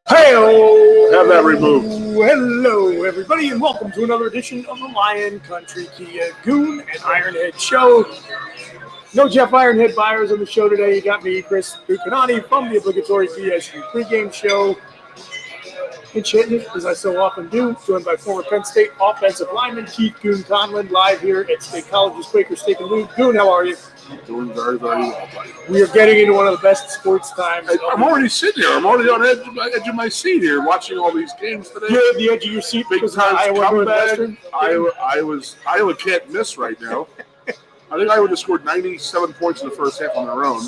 Hey-o! Have that removed. Hello, everybody, and welcome to another edition of the Lion Country Kia Goon and Ironhead Show. No Jeff Ironhead buyers on the show today. You got me, Chris Bucanani, from the obligatory PSU pregame show. Pinch hitting, as I so often do, joined by former Penn State offensive lineman Keith Goon Conlon, live here at State College's Quaker Steak Lube. Goon, how are you? I'm doing very, very well, buddy. We are getting into one of the best sports times. I'm already sitting here. I'm already on the edge of my seat here watching all these games today. You're at the edge of your seat Big because time Iowa Northwestern. Iowa can't miss right now. I think Iowa just scored 97 points in the first half on their own.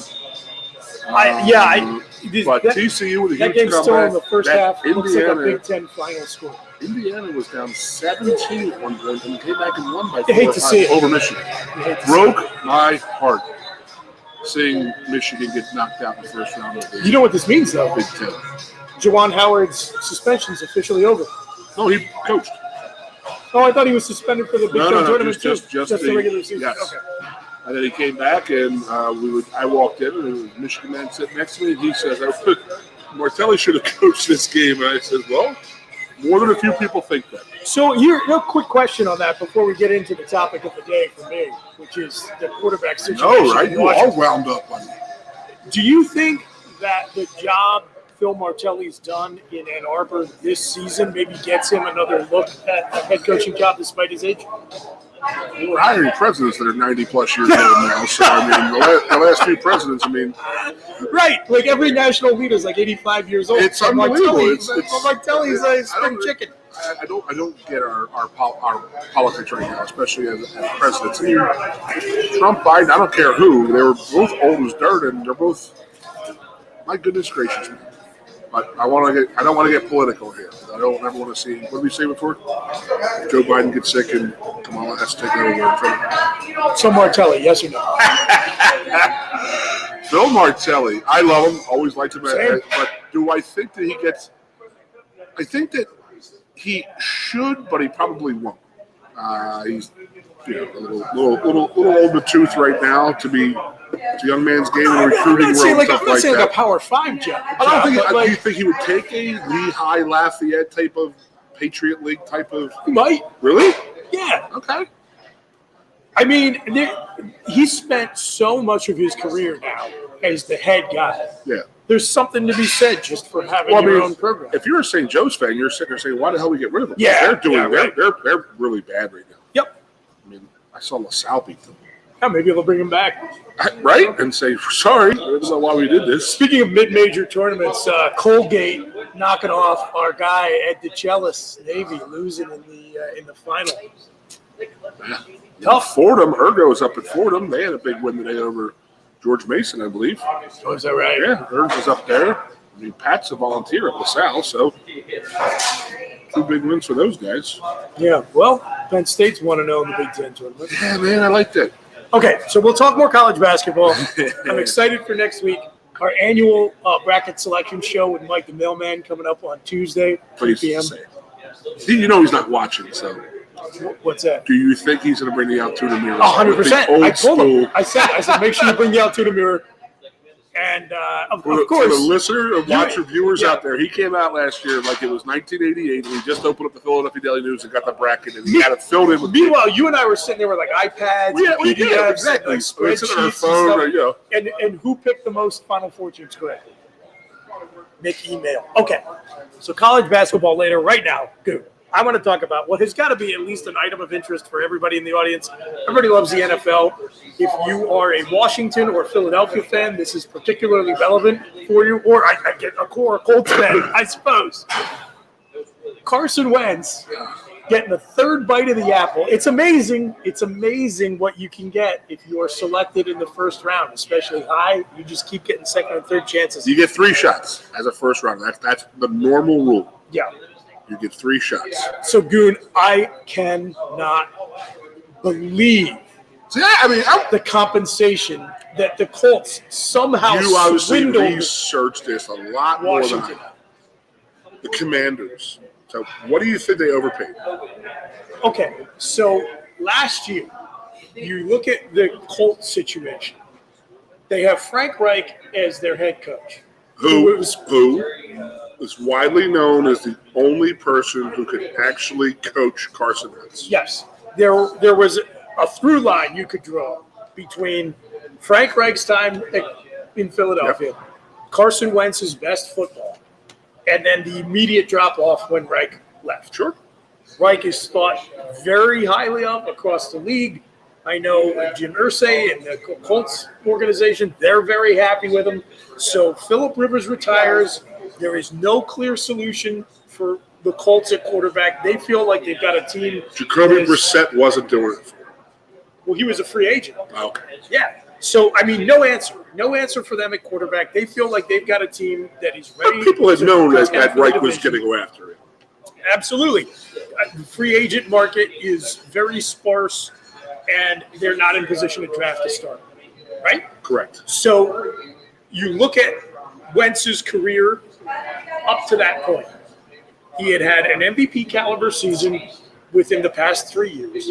But TCU with a that huge game's still in the first half. Indiana, looks like a Big Ten final score. Indiana was down 17 at one point and came back and won by 4 hate to see it. over Michigan. Broke my heart seeing Michigan get knocked out in the first round of the You know what this means, though? Big Ten. Juwan Howard's suspension is officially over. No, he coached. Oh, I thought he was suspended for the Big Ten tournament just the regular season. Yes. Okay. And then he came back, and I walked in, and there was a Michigan man sitting next to me, and he says, Martelli should have coached this game. And I said, well, more than a few people think that. So here, a quick question on that before we get into the topic of the day for me, which is the quarterback situation. No, right? You all wound up on it. Do you think that the job Phil Martelli's done in Ann Arbor this season maybe gets him another look at a head coaching job despite his age? We're hiring presidents that are 90-plus years old now. So, I mean, the last few presidents, Right. Like every national leader is like 85 years old. It's unbelievable. Martelli's a spring chicken. I don't get our politics right now, especially as presidents. I mean, Trump, Biden, I don't care who. They were both old as dirt, and they're both, my goodness gracious, man. But I don't want to get political here. I don't ever want to see. What did we say before? Joe Biden gets sick and Kamala has to take over. So Martelli, yes or no? Phil Martelli, I love him. Always liked him. Same. But do I think that he gets? I think that he should, but he probably won't. He's a little old in the tooth right now to be. It's a young man's game in the recruiting world. I'm not saying like a Power 5 job. I don't think. Do you think he would take a Lehigh Lafayette type of Patriot League type of? He might. Really? Yeah. Okay. I mean, he spent so much of his career now as the head guy. Yeah. There's something to be said just for having your own program. If you're a St. Joe's fan, you're sitting there saying, "Why the hell we get rid of them?" Yeah, they're really bad right now. Yep. I mean, I saw LaSalle beat them. Yeah, maybe they'll bring him back. Right? And say, sorry, I don't know why we did this. Speaking of mid-major tournaments, Colgate knocking off our guy Ed DeChellis, Navy, losing in the final. Yeah. Tough. Fordham, Ergo's up at Fordham. They had a big win today over George Mason, I believe. Oh, is that right? Yeah, Ergo's up there. I mean, Pat's a volunteer at LaSalle, so 2 big wins for those guys. Yeah, well, Penn State's 1-0 in the Big Ten tournament. Yeah, man, I like that. Okay, so we'll talk more college basketball. I'm excited for next week. Our annual bracket selection show with Mike the Mailman coming up on Tuesday, 3 p.m. You know he's not watching, so. What's that? Do you think he's going to bring the Altoona mirror? 100%. I told him. I said, make sure you bring the Altoona mirror. And, of course. For the listener or watcher viewers out there, he came out last year like it was 1988, and he just opened up the Philadelphia Daily News and got the bracket, and he had it filled in with. Meanwhile, you and I were sitting there with like iPads, PDFs, exactly. like spreadsheets, phone, and who picked the most Final Fortunes correctly? Nick email. Okay, so college basketball later. Right now, good. I want to talk about what has got to be at least an item of interest for everybody in the audience. Everybody loves the NFL. If you are a Washington or Philadelphia fan, this is particularly relevant for you. Or I get a Colts fan, I suppose. Carson Wentz getting the third bite of the apple. It's amazing. It's amazing what you can get if you are selected in the first round, especially high. You just keep getting second and third chances. You get 3 shots as a first round. That's the normal rule. Yeah. You get 3 shots. So, Goon, I cannot believe the compensation that the Colts somehow You obviously swindled researched this a lot more than Washington. the Commanders. So, what do you think they overpaid? Okay, so last year, you look at the Colts situation. They have Frank Reich as their head coach. who is widely known as the only person who could actually coach Carson Wentz. Yes, there was a through line you could draw between Frank Reich's time in Philadelphia, Carson Wentz's best football, and then the immediate drop-off when Reich left. Sure. Reich is thought very highly of across the league. I know Jim Irsay and the Colts organization, they're very happy with him. So Phillip Rivers retires. There is no clear solution for the Colts at quarterback. They feel like they've got a team. Jacoby Brissett wasn't doing it for him. Well, he was a free agent. Okay. Yeah. So, I mean, no answer. No answer for them at quarterback. They feel like they've got a team that is ready. But people had known that Reich was division. going to go after it. Absolutely. The free agent market is very sparse, and they're not in position to draft a starter, right? Correct. So you look at Wentz's career up to that point. He had an MVP caliber season within the past 3 years.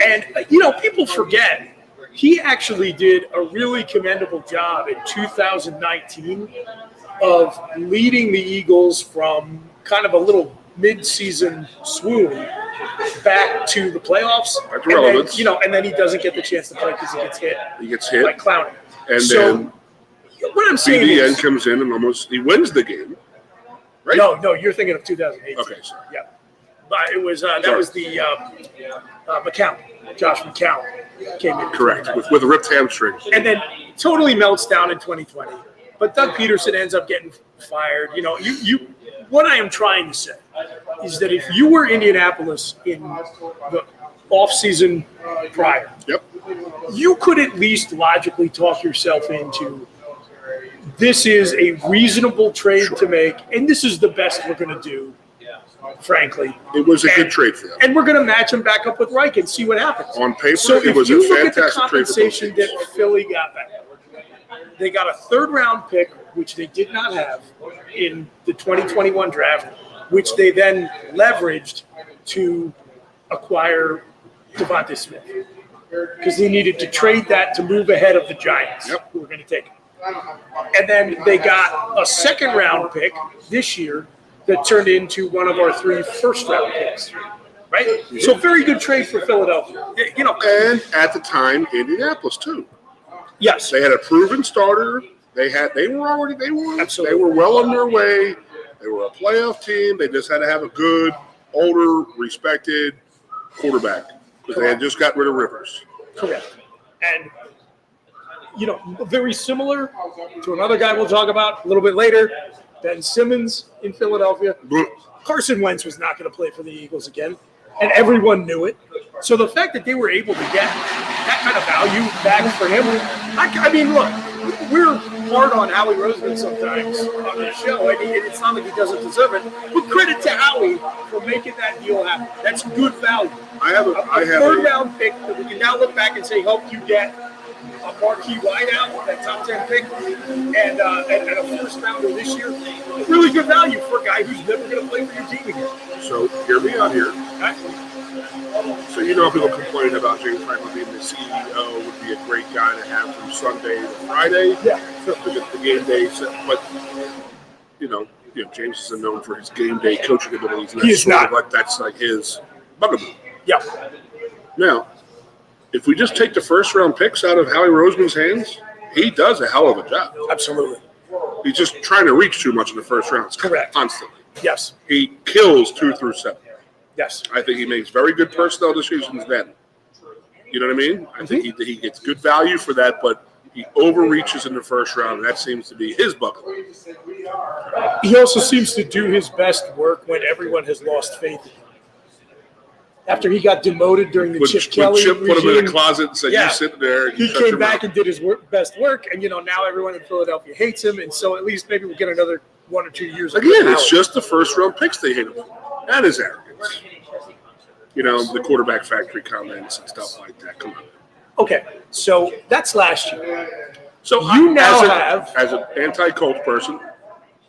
And, people forget he actually did a really commendable job in 2019 of leading the Eagles from kind of a little mid-season swoon back to the playoffs. That's relevance. And then he doesn't get the chance to play because he gets hit. He gets hit. Like Clowney. And so, then what I'm saying BDN is, comes in and he wins the game. Right? No, you're thinking of 2018. Okay, sorry. Yeah. But it was that was the McCown, Josh McCown came in. Correct, with a ripped hamstring. And then totally melts down in 2020. But Doug Peterson ends up getting fired. What I am trying to say is that if you were Indianapolis in the offseason prior, you could at least logically talk yourself into this is a reasonable trade to make, and this is the best we're going to do, frankly. It was a good trade for them. And we're going to match him back up with Reich and see what happens. On paper, so it was a if you look at the fantastic trade for both compensation teams. that Philly got back, they got a third-round pick, which they did not have in the 2021 draft, which they then leveraged to acquire Devontae Smith because they needed to trade that to move ahead of the Giants who were going to take him. And then they got a second-round pick this year that turned into one of our 3 first-round picks, right? So very good trade for Philadelphia. And at the time, Indianapolis too. Yes. They had a proven starter. They were well on their way. They were a playoff team. They just had to have a good, older, respected quarterback because they had just got rid of Rivers. Correct. And very similar to another guy we'll talk about a little bit later, Ben Simmons in Philadelphia. Carson Wentz was not going to play for the Eagles again, and everyone knew it. So the fact that they were able to get that kind of value back for him, I mean, look, we're hard on Howie Roseman sometimes on this show. I mean, it's not like he doesn't deserve it. But credit to Howie for making that deal happen. That's good value. I have a third-round pick that we can now look back and say helped you get a marquee wideout, that top 10 pick, and a first rounder this year. Really good value for a guy who's never going to play for your team again. So hear me out here. Okay. So people complain about James Franklin being the CEO would be a great guy to have from Sunday to Friday. Yeah. To get the game day. But James isn't known for his game day coaching abilities. And He is not. That's like his bugaboo. Yeah. Now, if we just take the first-round picks out of Howie Roseman's hands, he does a hell of a job. Absolutely. He's just trying to reach too much in the first round. Correct. Constantly. Yes. He kills 2 through 7. Yes. I think he makes very good personnel decisions then. You know what I mean? I think he gets good value for that, but he overreaches in the first round, and that seems to be his bucket. He also seems to do his best work when everyone has lost faith in him. After he got demoted during the Chip Kelly Chip regime, put him in a closet and said, "You sit there." And he came back and did his best work, and now everyone in Philadelphia hates him, and so at least maybe we'll get another 1 or 2 years. Again, it's just the first-round picks they hate him for. That is arrogance. The quarterback factory comments and stuff like that. Come on. Okay, so that's last year. So you now have, as an anti-Colts person,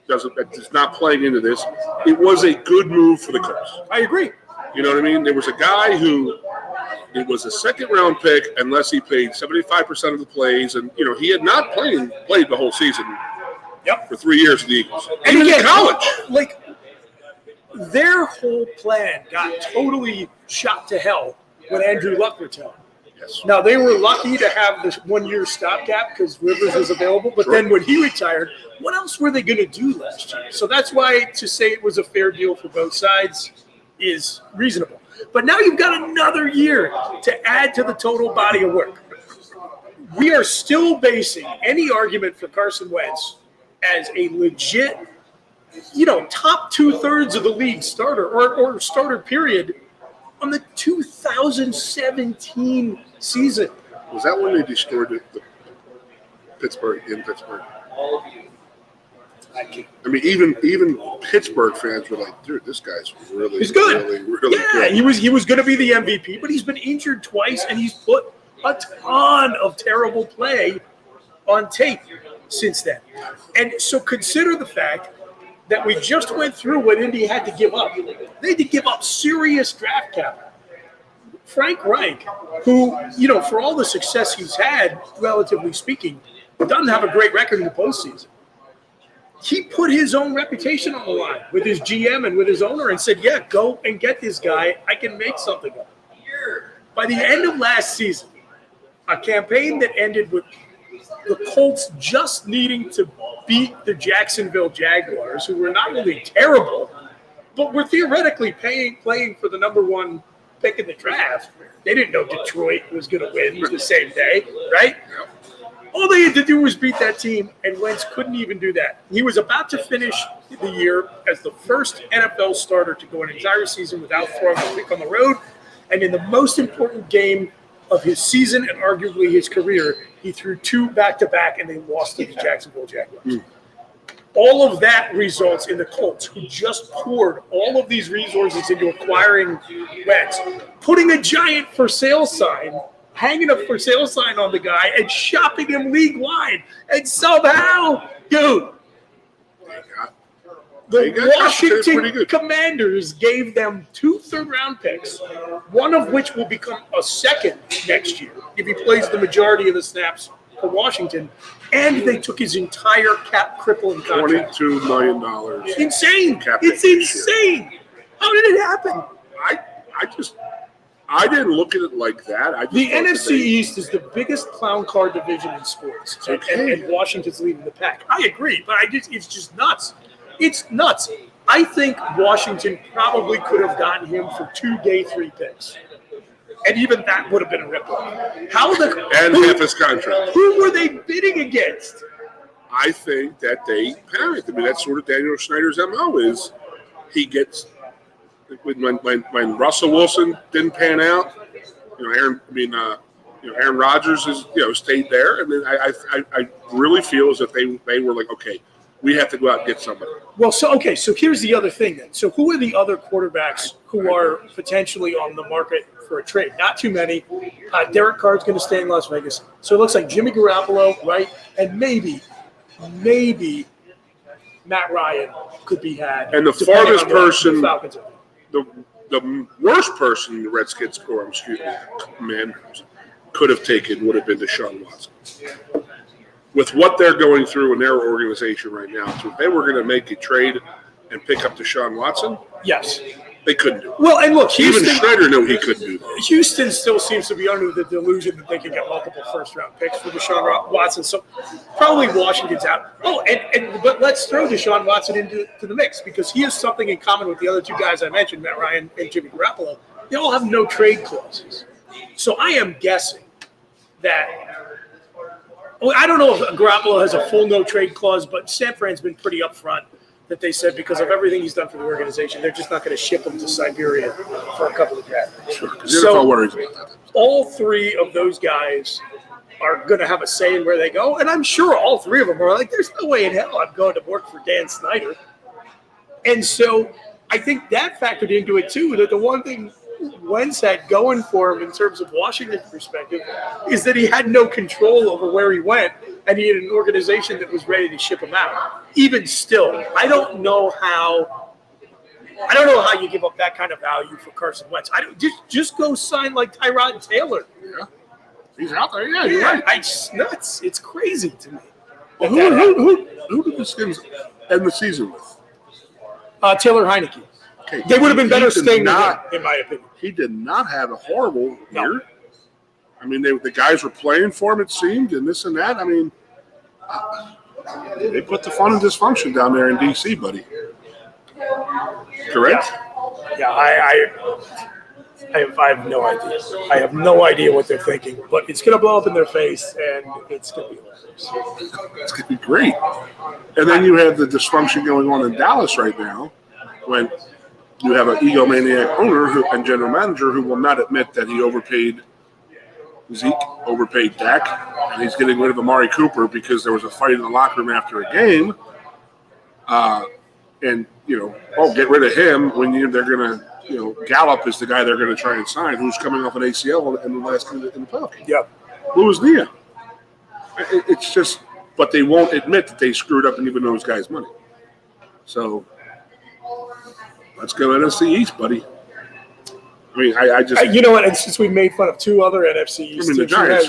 that's not playing into this. It was a good move for the Colts. I agree. You know what I mean? There was a guy who it was a second-round pick unless he played 75% of the plays, and he had not played the whole season Yep. For 3 years in the Eagles. And Even again, in college. like their whole plan got totally shot to hell when Andrew Luck retired. Yes. Now, they were lucky to have this 1 year stopgap because Rivers was available. But then when he retired, what else were they going to do last year? So that's why to say it was a fair deal for both sides is reasonable. But now you've got another year to add to the total body of work. We are still basing any argument for Carson Wentz as a legit, top 2/3 of the league starter or starter period on the 2017 season. Was that when they destroyed the Pittsburgh in Pittsburgh? I mean, even Pittsburgh fans were like, "Dude, this guy's he's good. really Yeah, good." he was going to be the MVP, but he's been injured twice, and he's put a ton of terrible play on tape since then. And so consider the fact that we just went through what Indy had to give up. They had to give up serious draft capital. Frank Reich, who, for all the success he's had, relatively speaking, doesn't have a great record in the postseason. He put his own reputation on the line with his GM and with his owner and said, yeah, go and get this guy. I can make something of him. By the end of last season, a campaign that ended with the Colts just needing to beat the Jacksonville Jaguars, who were not only terrible, but were theoretically playing for the number one pick in the draft. They didn't know Detroit was going to win the same day, right? All they had to do was beat that team, and Wentz couldn't even do that. He was about to finish the year as the first NFL starter to go an entire season without throwing a pick on the road, and in the most important game of his season and arguably his career, he threw 2 back-to-back, and they lost to the Jacksonville Jaguars. All of that results in the Colts, who just poured all of these resources into acquiring Wentz, putting a giant for sale sign, hanging a for sale sign on the guy, and shopping him league-wide. And somehow, dude, the Washington Commanders gave them 2 third-round picks, one of which will become a second next year if he plays the majority of the snaps for Washington, and they took his entire cap-crippling contract. $22 million. Insane. It's insane. How did it happen? I didn't look at it like that. The NFC East is the biggest clown car division in sports, and Washington's leading the pack. I agree, but it's just nuts. It's nuts. I think Washington probably could have gotten him for 2 day 3 picks. And even that would have been a rip-off. Half his contract. Who were they bidding against? I think that they panicked. I mean, that's sort of Daniel Snyder's MO is he gets when Russell Wilson didn't pan out. Aaron Rodgers is stayed there, and then I really feel as if they were like, okay, we have to go out and get somebody. Well, so here's the other thing then. So who are the other quarterbacks who are potentially on the market for a trade? Not too many. Derek Carr's going to stay in Las Vegas. So it looks like Jimmy Garoppolo, right? And maybe Matt Ryan could be had. And the farthest person, the worst person the Redskins Commanders could have taken would have been Deshaun Watson. With what they're going through in their organization right now, so if they were going to make a trade and pick up Deshaun Watson, yes, they couldn't do it. Well, and look, even Schneider knew he couldn't do that. Houston still seems to be under the delusion that they can get multiple first-round picks for Deshaun Watson, so probably Washington's out. Oh, but let's throw Deshaun Watson into the mix because he has something in common with the other 2 guys I mentioned, Matt Ryan and Jimmy Garoppolo. They all have no trade clauses. So I am guessing that I don't know if Garoppolo has a full no-trade clause, but San Fran's been pretty upfront that they said because of everything he's done for the organization, they're just not going to ship him to Siberia for a couple of draft picks. Sure, so worries about that. All 3 of those guys are going to have a say in where they go, and I'm sure all 3 of them are like, there's no way in hell I'm going to work for Dan Snyder. And so I think that factored into it, too, that the one thing Wentz had going for him in terms of Washington's perspective is that he had no control over where he went, and he had an organization that was ready to ship him out. Even still, I don't know how you give up that kind of value for Carson Wentz. Just go sign like Tyrod Taylor. Yeah, he's out there. Yeah, you're right. It's nuts. It's crazy to me. Who the Skins end the season with? Taylor Heineke. Okay, They would have been better staying not, with him, in my opinion. He did not have a horrible No. year. I mean, the guys were playing for him, it seemed, and this and that. I mean, they put the fun and dysfunction down there in D.C., buddy. Correct? Yeah, I have no idea. I have no idea what they're thinking, but it's going to blow up in their face, and it's going to be hilarious. It's going to be great. And then you have the dysfunction going on in Dallas right now when you have an egomaniac owner and general manager who will not admit that he overpaid Zeke, overpaid Dak, and he's getting rid of Amari Cooper because there was a fight in the locker room after a game. And, get rid of him when they're going to, Gallup is the guy they're going to try and sign who's coming off an ACL in the playoff game. Yep. Blew his knee out. It's just, but they won't admit that they screwed up and given those guys money. So let's go NFC East, buddy. I mean, I just. You know what? And since we made fun of two other NFC East teams, the Giants,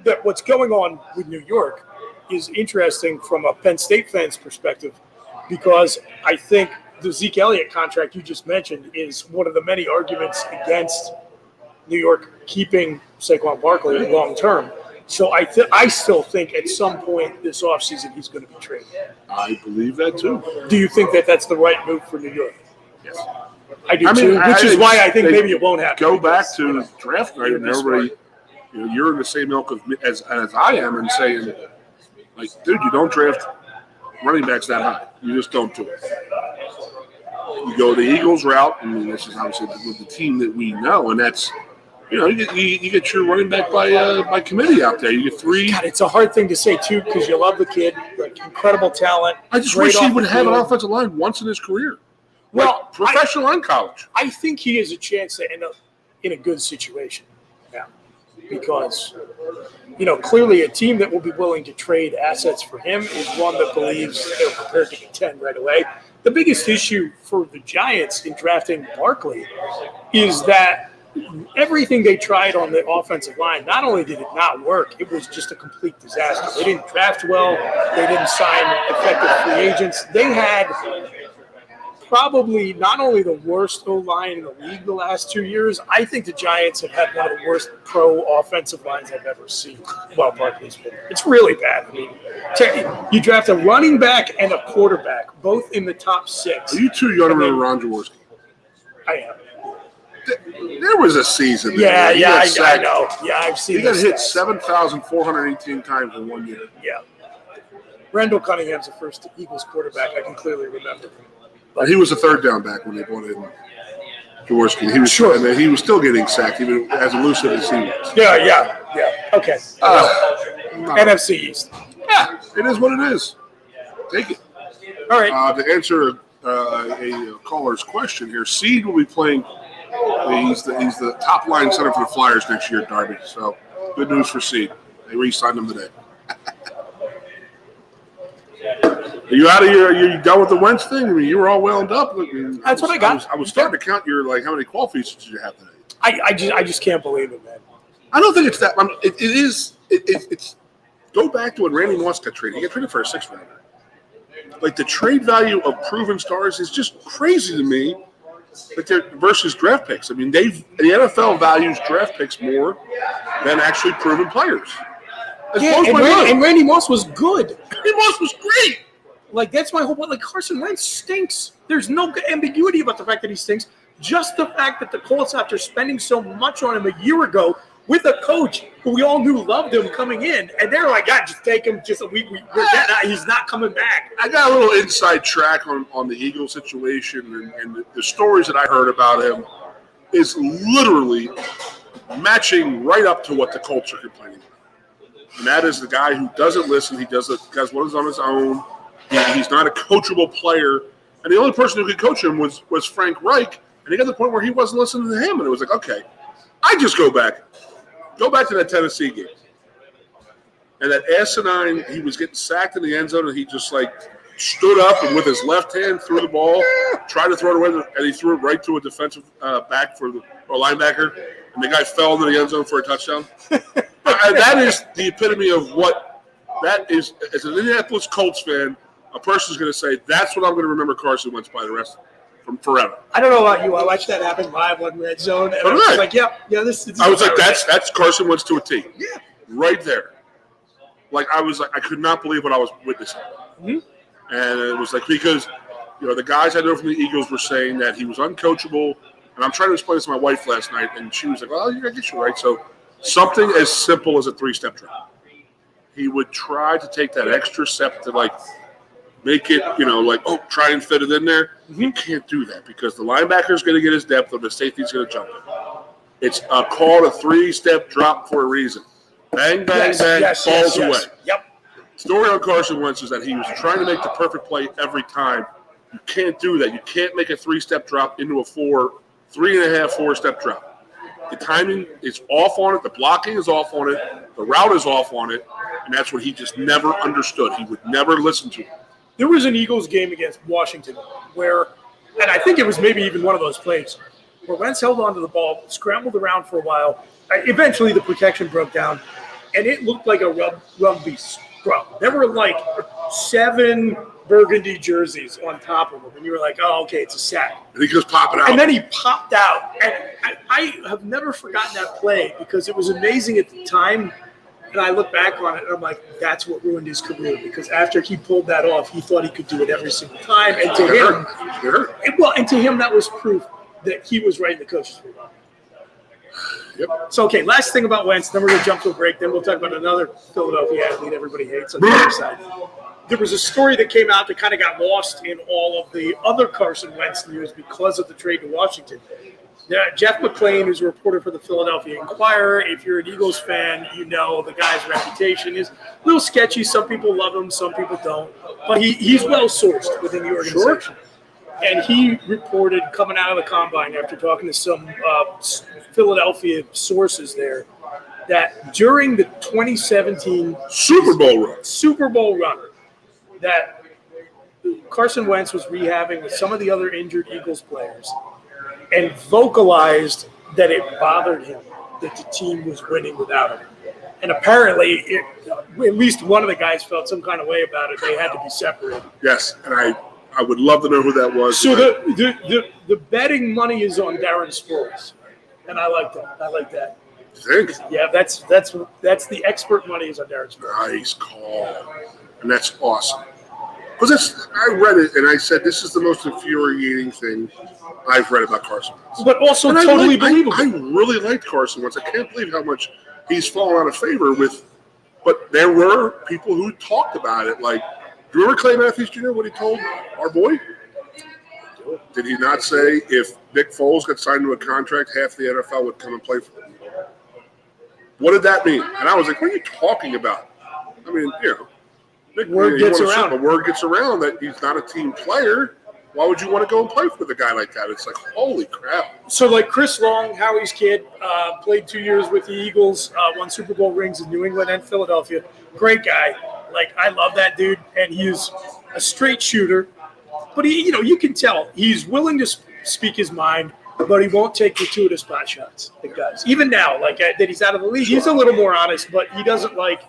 that what's going on with New York is interesting from a Penn State fan's perspective, because I think the Zeke Elliott contract you just mentioned is one of the many arguments against New York keeping Saquon Barkley long term. So I still think at some point this offseason he's going to be traded. I believe that too. Do you think that that's the right move for New York? Yes. I do too, which is why I think maybe it won't happen. Go back to draft night and everybody, you're in the same ilk as I am and saying, like, dude, you don't draft running backs that high. You just don't do it. You go the Eagles route. I mean, this is obviously with the team that we know, and that's, you get your running back by committee out there. You get three. God, it's a hard thing to say too because you love the kid, like incredible talent. I just wish he would have an offensive line once in his career. Well, like professional and college. I think he has a chance to end up in a good situation now because, clearly a team that will be willing to trade assets for him is one that believes they're prepared to contend right away. The biggest issue for the Giants in drafting Barkley is that everything they tried on the offensive line, not only did it not work, it was just a complete disaster. They didn't draft well. They didn't sign effective free agents. They had probably not only the worst O-line in the league the last 2 years, I think the Giants have had one of the worst pro offensive lines I've ever seen while Barkley's been there. It's really bad. I mean, you draft a running back and a quarterback, both in the top 6. Are you too young to remember Ron Jaworski? I am. There was a season. Yeah, I know. Yeah, I've seen. He got hit 7,418 times in 1 year. Yeah. Randall Cunningham's the first Eagles quarterback I can clearly remember. He was a third down back when they brought in Jaworski. He was sure. And he was still getting sacked, even as elusive as he was. Yeah. Okay. NFC East. Yeah, it is what it is. Take it. All right. To answer a caller's question here, Seed will be playing. He's the top line center for the Flyers next year at Derby. So good news for Seed. They re-signed him today. Are you out of here? Are you done with the Wentz thing? I mean, you were all wound up. That's what I got. I was starting to count your how many qual features did you have today? I just can't believe it, man. I don't think it's that. It is. It's. Go back to when Randy Moss got traded. He got traded for a 6th rounder. Like the trade value of proven stars is just crazy to me. Like versus draft picks. I mean, the NFL values draft picks more than actually proven players. And Randy Moss was good. Randy Moss was great. Like, that's my whole point. Like, Carson Wentz stinks. There's no ambiguity about the fact that he stinks. Just the fact that the Colts, after spending so much on him a year ago with a coach who we all knew loved him coming in, and they're like, God, just take him. Just he's not coming back. I got a little inside track on the Eagles situation, and the stories that I heard about him is literally matching right up to what the Colts are complaining about. And that is the guy who doesn't listen. He does what is on his own. He's not a coachable player. And the only person who could coach him was Frank Reich. And he got to the point where he wasn't listening to him. And it was like, okay, I just go back to that Tennessee game. And that asinine, he was getting sacked in the end zone, and he just stood up and with his left hand threw the ball, tried to throw it away, and he threw it right to a defensive back or linebacker. And the guy fell into the end zone for a touchdown. And that is the epitome of what that is, as an Indianapolis Colts fan, a person's going to say, that's what I'm going to remember Carson Wentz by the rest from forever. I don't know about you. I watched that happen live on Red Zone, and I was like, yeah, this I was like, that's Carson Wentz to a T. Yeah. Right there. I could not believe what I was witnessing. Mm-hmm. And it was like, because, the guys I know from the Eagles were saying that he was uncoachable. And I'm trying to explain this to my wife last night, and she was like, well, I guess you're right. So something as simple as a 3-step drop. He would try to take that extra step to, make it, try and fit it in there. Mm-hmm. You can't do that because the linebacker's going to get his depth or the safety's going to jump it. It's called a 3-step drop for a reason. Bang, bang, bang, falls away. Yep. Story on Carson Wentz is that he was trying to make the perfect play every time. You can't do that. You can't make a 3-step drop into a 3.5, 4-step drop. The timing is off on it. The blocking is off on it. The route is off on it. And that's what he just never understood. He would never listen to it. There was an Eagles game against Washington where, and I think it was maybe even one of those plays, where Wentz held onto the ball, scrambled around for a while. Eventually the protection broke down, and it looked like a rugby scrum. There were 7 burgundy jerseys on top of him, and you were like, oh, okay, it's a sack. And he just popping out. And then he popped out. And I have never forgotten that play because it was amazing at the time. And I look back on it, and I'm like, that's what ruined his career. Because after he pulled that off, he thought he could do it every single time. And to him, that was proof that he was right in the coach's room. Yep. So, okay, last thing about Wentz, then we're going to jump to a break. Then we'll talk about another Philadelphia athlete everybody hates on the other side. There was a story that came out that kind of got lost in all of the other Carson Wentz news because of the trade to Washington. Jeff McClain, who's a reporter for the Philadelphia Inquirer, if you're an Eagles fan, you know the guy's reputation is a little sketchy. Some people love him, some people don't. But he's well-sourced within the organization. Sure. And he reported coming out of the combine after talking to some Philadelphia sources there that during the 2017 Super Bowl run, that Carson Wentz was rehabbing with some of the other injured Eagles players and vocalized that it bothered him that the team was winning without him. And apparently, at least one of the guys felt some kind of way about it. They had to be separated. Yes, and I would love to know who that was. So the betting money is on Darren Sproles, and I like that. You think? Yeah, that's the expert money is on Darren Sproles. Nice call, and that's awesome. Because I read it and I said this is the most infuriating thing I've read about Carson Wentz. But also totally believable. I really liked Carson Wentz. I can't believe how much he's fallen out of favor with. But there were people who talked about it. Like, do you remember Clay Matthews Jr. what he told our boy? Did he not say if Nick Foles got signed to a contract, half the NFL would come and play for him? What did that mean? And I was like, what are you talking about? I mean, word gets around. The word gets around that he's not a team player. Why would you want to go and play for a guy like that? It's like, holy crap. So, like Chris Long, Howie's kid, played 2 years with the Eagles, won Super Bowl rings in New England and Philadelphia. Great guy. Like, I love that dude, and he's a straight shooter. But, you can tell he's willing to speak his mind, but he won't take gratuitous spot shots, the guys. Even now, that he's out of the league, he's a little more honest, but he doesn't like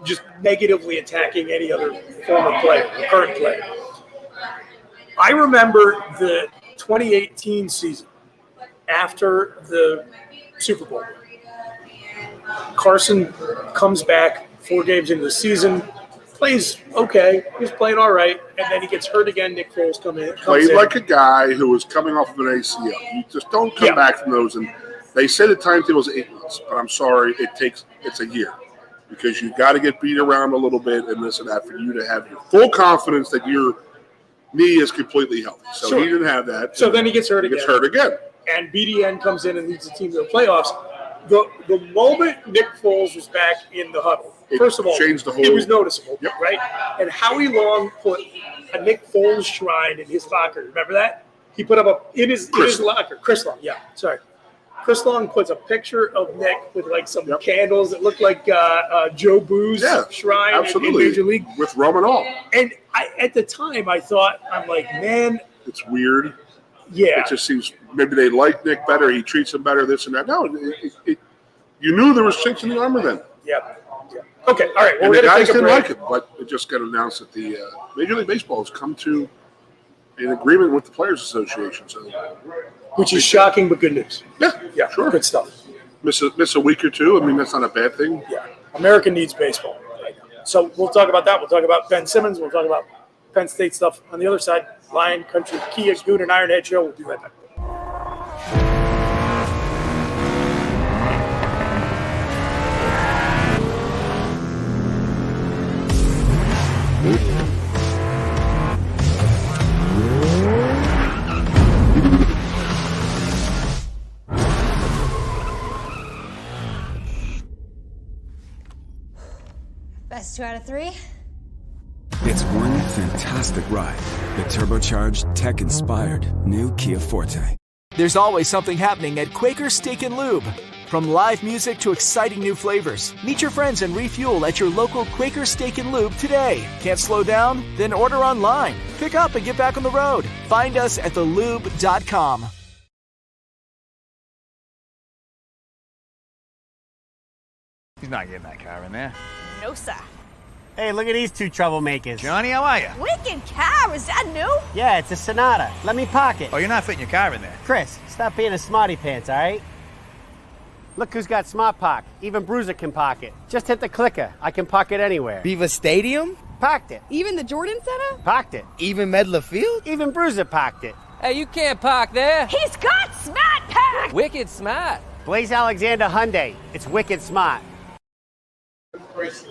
just negatively attacking any other former player, current player. I remember the 2018 season after the Super Bowl. Carson comes back 4 games into the season, plays okay, he's playing all right, and then he gets hurt again. Nick Foles comes in. Like a guy who was coming off of an ACL. You just don't come back from those. And they say the timetable is 8 months, but I'm sorry, it's a year. Because you've got to get beat around a little bit and this and that for you to have your full confidence that your knee is completely healthy. So he didn't have that. So then he gets hurt again. And BDN comes in and leads the team to the playoffs. The moment Nick Foles was back in the huddle, first of all, it was noticeable, right? And Howie Long put a Nick Foles shrine in his locker. Remember that? He put up in his locker. Chris Long, Chris Long puts a picture of Nick with some candles that look like Joe Boo's shrine in Major League. With Roman all. And at the time, I'm like, man. It's weird. Yeah. It just seems maybe they like Nick better. He treats him better, this and that. No, you knew there was chinks in the armor then. Yeah. Okay, all right. Well, And we're the going guys to take a didn't break. like it, but it just got announced that the Major League Baseball has come to an agreement with the Players Association. So, Which is shocking, but good news. yeah, sure. Good stuff. Miss a week or two. I mean, that's not a bad thing. Yeah, America needs baseball right now. So we'll talk about that. We'll talk about Ben Simmons. We'll talk about Penn State stuff on the other side. Lion Country, Kia, Goon and Ironhead show. We'll be right back. Best 2 out of 3? It's one fantastic ride. The turbocharged, tech-inspired new Kia Forte. There's always something happening at Quaker Steak Lube. From live music to exciting new flavors, meet your friends and refuel at your local Quaker Steak Lube today. Can't slow down? Then order online. Pick up and get back on the road. Find us at thelube.com. He's not getting that car in there. No, sir. Hey, look at these two troublemakers. Johnny, how are you? Wicked car, is that new? Yeah, it's a Sonata. Let me park it. Oh, you're not fitting your car in there. Chris, stop being a smarty pants, all right? Look who's got Smart Park. Even Bruiser can park it. Just hit the clicker. I can park it anywhere. Beaver Stadium? Parked it. Even the Jordan Center? Parked it. Even Medler Field? Even Bruiser parked it. Hey, you can't park there. He's got Smart Pack! Wicked smart. Blaze Alexander Hyundai. It's wicked smart.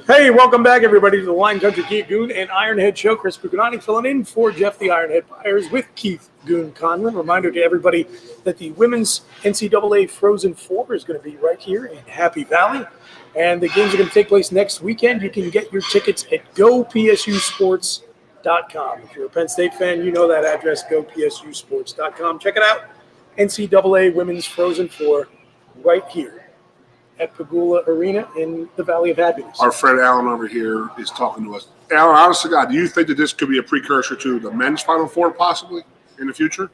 Hey, welcome back, everybody, to the Lion Country, Kia, Goon and Ironhead show. Chris Bucanani filling in for Jeff the Ironhead Byers with Keith Goon Conlon. Reminder to everybody that the women's NCAA Frozen Four is going to be right here in Happy Valley. And the games are going to take place next weekend. You can get your tickets at gopsusports.com. If you're a Penn State fan, you know that address, gopsusports.com. Check it out. NCAA Women's Frozen Four right here at Pagula Arena in the Valley of Happiness. Our friend Alan over here is talking to us. Alan, honest to God, do you think that this could be a precursor to the men's Final Four possibly in the future?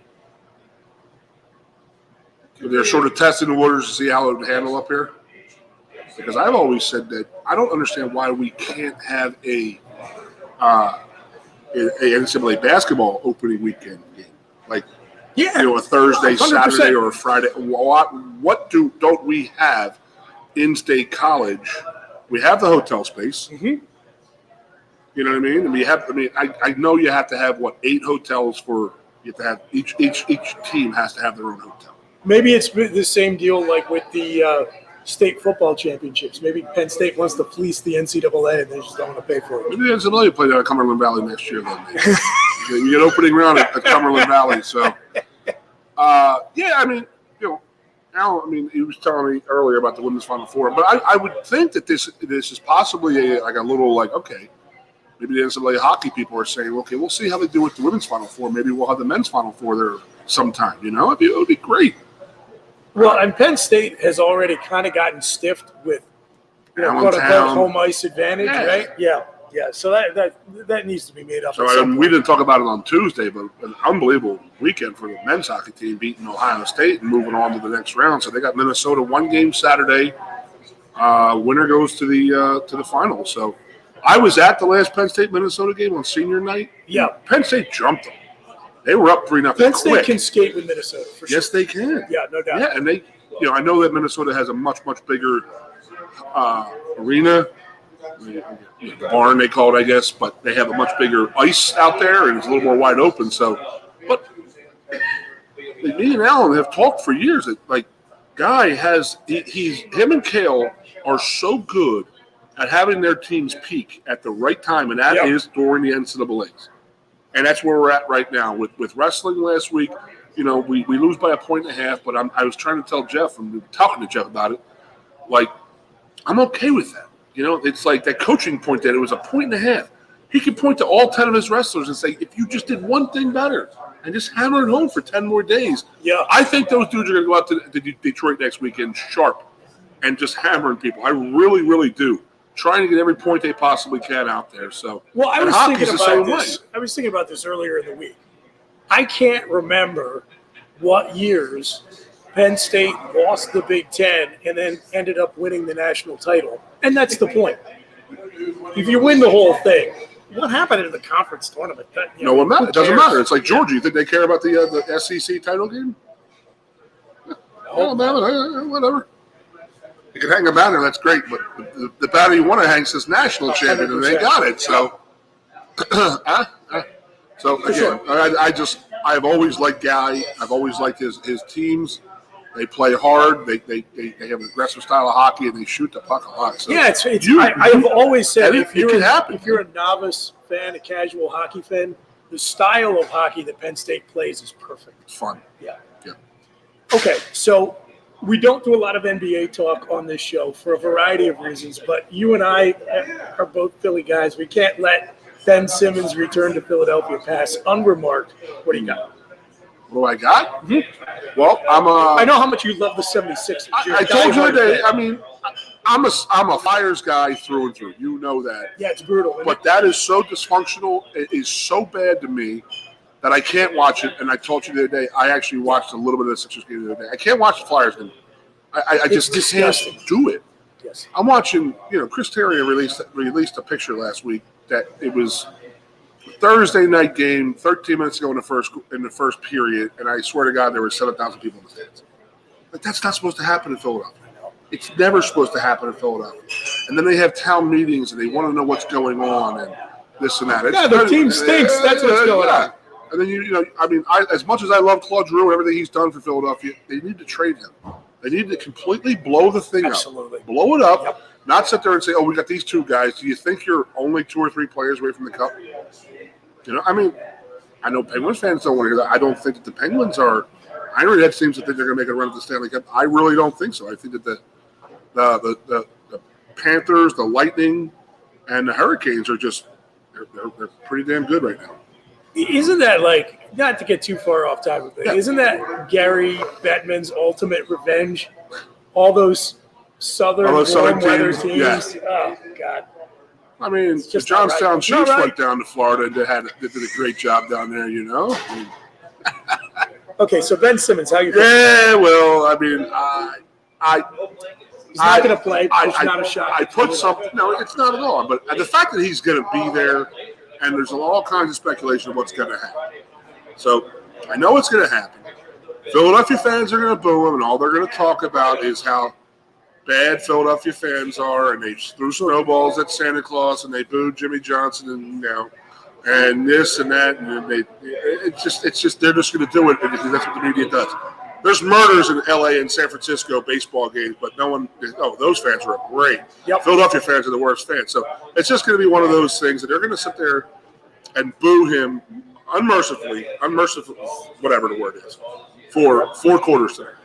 They're sort of testing the waters to see how it would handle up here? Because I've always said that I don't understand why we can't have a NCAA basketball opening weekend game. Like, a Thursday, 100%. Saturday, or a Friday. What don't we have in State College? We have the hotel space. Mm-hmm. You know what I mean? And I know you have to have 8 hotels for you have to have each team has to have their own hotel. Maybe it's the same deal like with the state football championships. Maybe Penn State wants to fleece the NCAA and they just don't want to pay for it. Maybe the NCAA play down at Cumberland Valley next year. Then you get opening round at Cumberland Valley. So, Al, he was telling me earlier about the women's Final Four, but I would think that this is possibly a little okay, maybe the NCAA hockey people are saying, okay, we'll see how they do with the women's Final Four. Maybe we'll have the men's Final Four there sometime. It would be great. Well, and Penn State has already kind of gotten stiffed with, quote-unquote home ice advantage, right? Yeah. So that needs to be made up. So we didn't talk about it on Tuesday, but an unbelievable weekend for the men's hockey team, beating Ohio State and moving on to the next round. So they got Minnesota 1 game Saturday. Winner goes to the finals. So I was at the last Penn State Minnesota game on senior night. Yeah, Penn State jumped them. They were up 3-0. Penn State can skate with Minnesota for sure. Yes, they can. Yeah, no doubt. Yeah, and they, I know that Minnesota has a much bigger arena. Barn they call it, I guess, but they have a much bigger ice out there and it's a little more wide open. So, but me and Alan have talked for years that Guy him and Kale are so good at having their teams peak at the right time, and that is during the NCAAs. And that's where we're at right now with wrestling last week. We lose by 1.5, but I was trying to tell Jeff and talking to Jeff about it. I'm okay with that. It's like that coaching point that it was 1.5. He could point to all 10 of his wrestlers and say, if you just did one thing better and just hammer it home for 10 more days. Yeah. I think those dudes are going to go out to Detroit next weekend sharp and just hammering people. I really, really do. Trying to get every point they possibly can out there. So, I was thinking about this earlier in the week. I can't remember what years Penn State lost the Big Ten and then ended up winning the national title. And that's the point. If you win the whole thing, what happened in the conference tournament? No one matters. It doesn't matter. It's like Georgia. You think they care about the SEC title game? No, man, whatever. You can hang a banner, that's great, but the banner you want to hang says national champion, and they got it. So, so again, I've always liked Guy. I've always liked his teams. They play hard. They have an aggressive style of hockey, and they shoot the puck a lot. So yeah, I have always said if you're a novice fan, a casual hockey fan, the style of hockey that Penn State plays is perfect. It's fun. Yeah. Yeah. Okay, so we don't do a lot of NBA talk on this show for a variety of reasons, but you and I are both Philly guys. We can't let Ben Simmons' return to Philadelphia pass unremarked. What do you got? What do I got? Mm-hmm. Well, I know how much you love the 76ers. I told you today, I mean, I'm a Flyers guy through and through. You know that. Yeah, it's brutal. But that is so dysfunctional. It is so bad to me that I can't watch it. And I told you the other day, I actually watched a little bit of the Sixers game the other day. I can't watch the Flyers game. I just can't do it. Yes. I'm watching, Chris Terrier released a picture last week that it was Thursday night game, 13 minutes ago in the first period, and I swear to God there were 7,000 people in the stands. But that's not supposed to happen in Philadelphia. It's never supposed to happen in Philadelphia. And then they have town meetings and they want to know what's going on and this and that. The team stinks. That's what's going on. And then as much as I love Claude Giroux and everything he's done for Philadelphia, they need to trade him. They need to completely blow the thing up. Blow it up. Yep. Not sit there and say, "Oh, we got these two guys." Do you think you're only 2 or 3 players away from the cup? I know Penguins fans don't want to hear that. I don't think that the Penguins are. Ironhead seems to think they're going to make a run at the Stanley Cup. I really don't think so. I think that the Panthers, the Lightning, and the Hurricanes are just they're pretty damn good right now. Isn't that not to get too far off topic, but isn't that Gary Bettman's ultimate revenge? All those southern weather teams. Yeah. Oh God. I mean, the Johnstown Chiefs went down to Florida and did a great job down there, Okay, so Ben Simmons, how you feeling? Yeah, well, I mean, he's not going to play. It's not a shot. I put something. No, it's not at all. But the fact that he's going to be there, and there's all kinds of speculation of what's going to happen. So I know it's going to happen. Philadelphia fans are going to boo him, and all they're going to talk about is how bad Philadelphia fans are, and they threw snowballs at Santa Claus, and they booed Jimmy Johnson, and this and that, and it's just they're just going to do it because that's what the media does. There's murders in L.A. and San Francisco baseball games, but no one. Oh, those fans are great. Yep. Philadelphia fans are the worst fans. So it's just going to be one of those things that they're going to sit there and boo him unmercifully, whatever the word is, for 4 quarters there.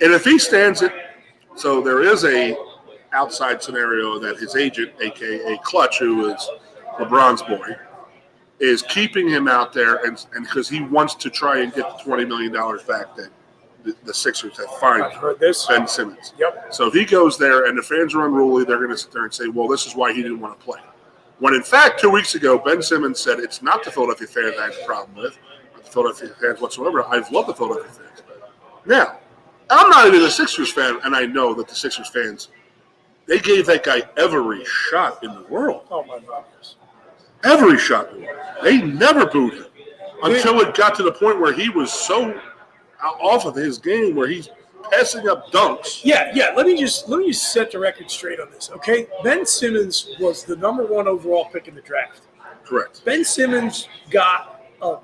And if he stands it. So there is a outside scenario that his agent, a.k.a. Clutch, who is LeBron's boy, is keeping him out there and because he wants to try and get the $20 million back that the Sixers have fined Ben Simmons. Yep. So if he goes there and the fans are unruly, they're going to sit there and say, well, this is why he didn't want to play. When in fact, 2 weeks ago, Ben Simmons said it's not the Philadelphia fans I have a problem with, not the Philadelphia fans whatsoever. I've loved the Philadelphia fans. Now, I'm not even a Sixers fan, and I know that the Sixers fans, they gave that guy every shot in the world. Oh, my goodness. Every shot in the world. They never booed him until it got to the point where he was so off of his game where he's passing up dunks. Yeah. Let me just set the record straight on this, okay? Ben Simmons was the number 1 overall pick in the draft. Correct. Ben Simmons got a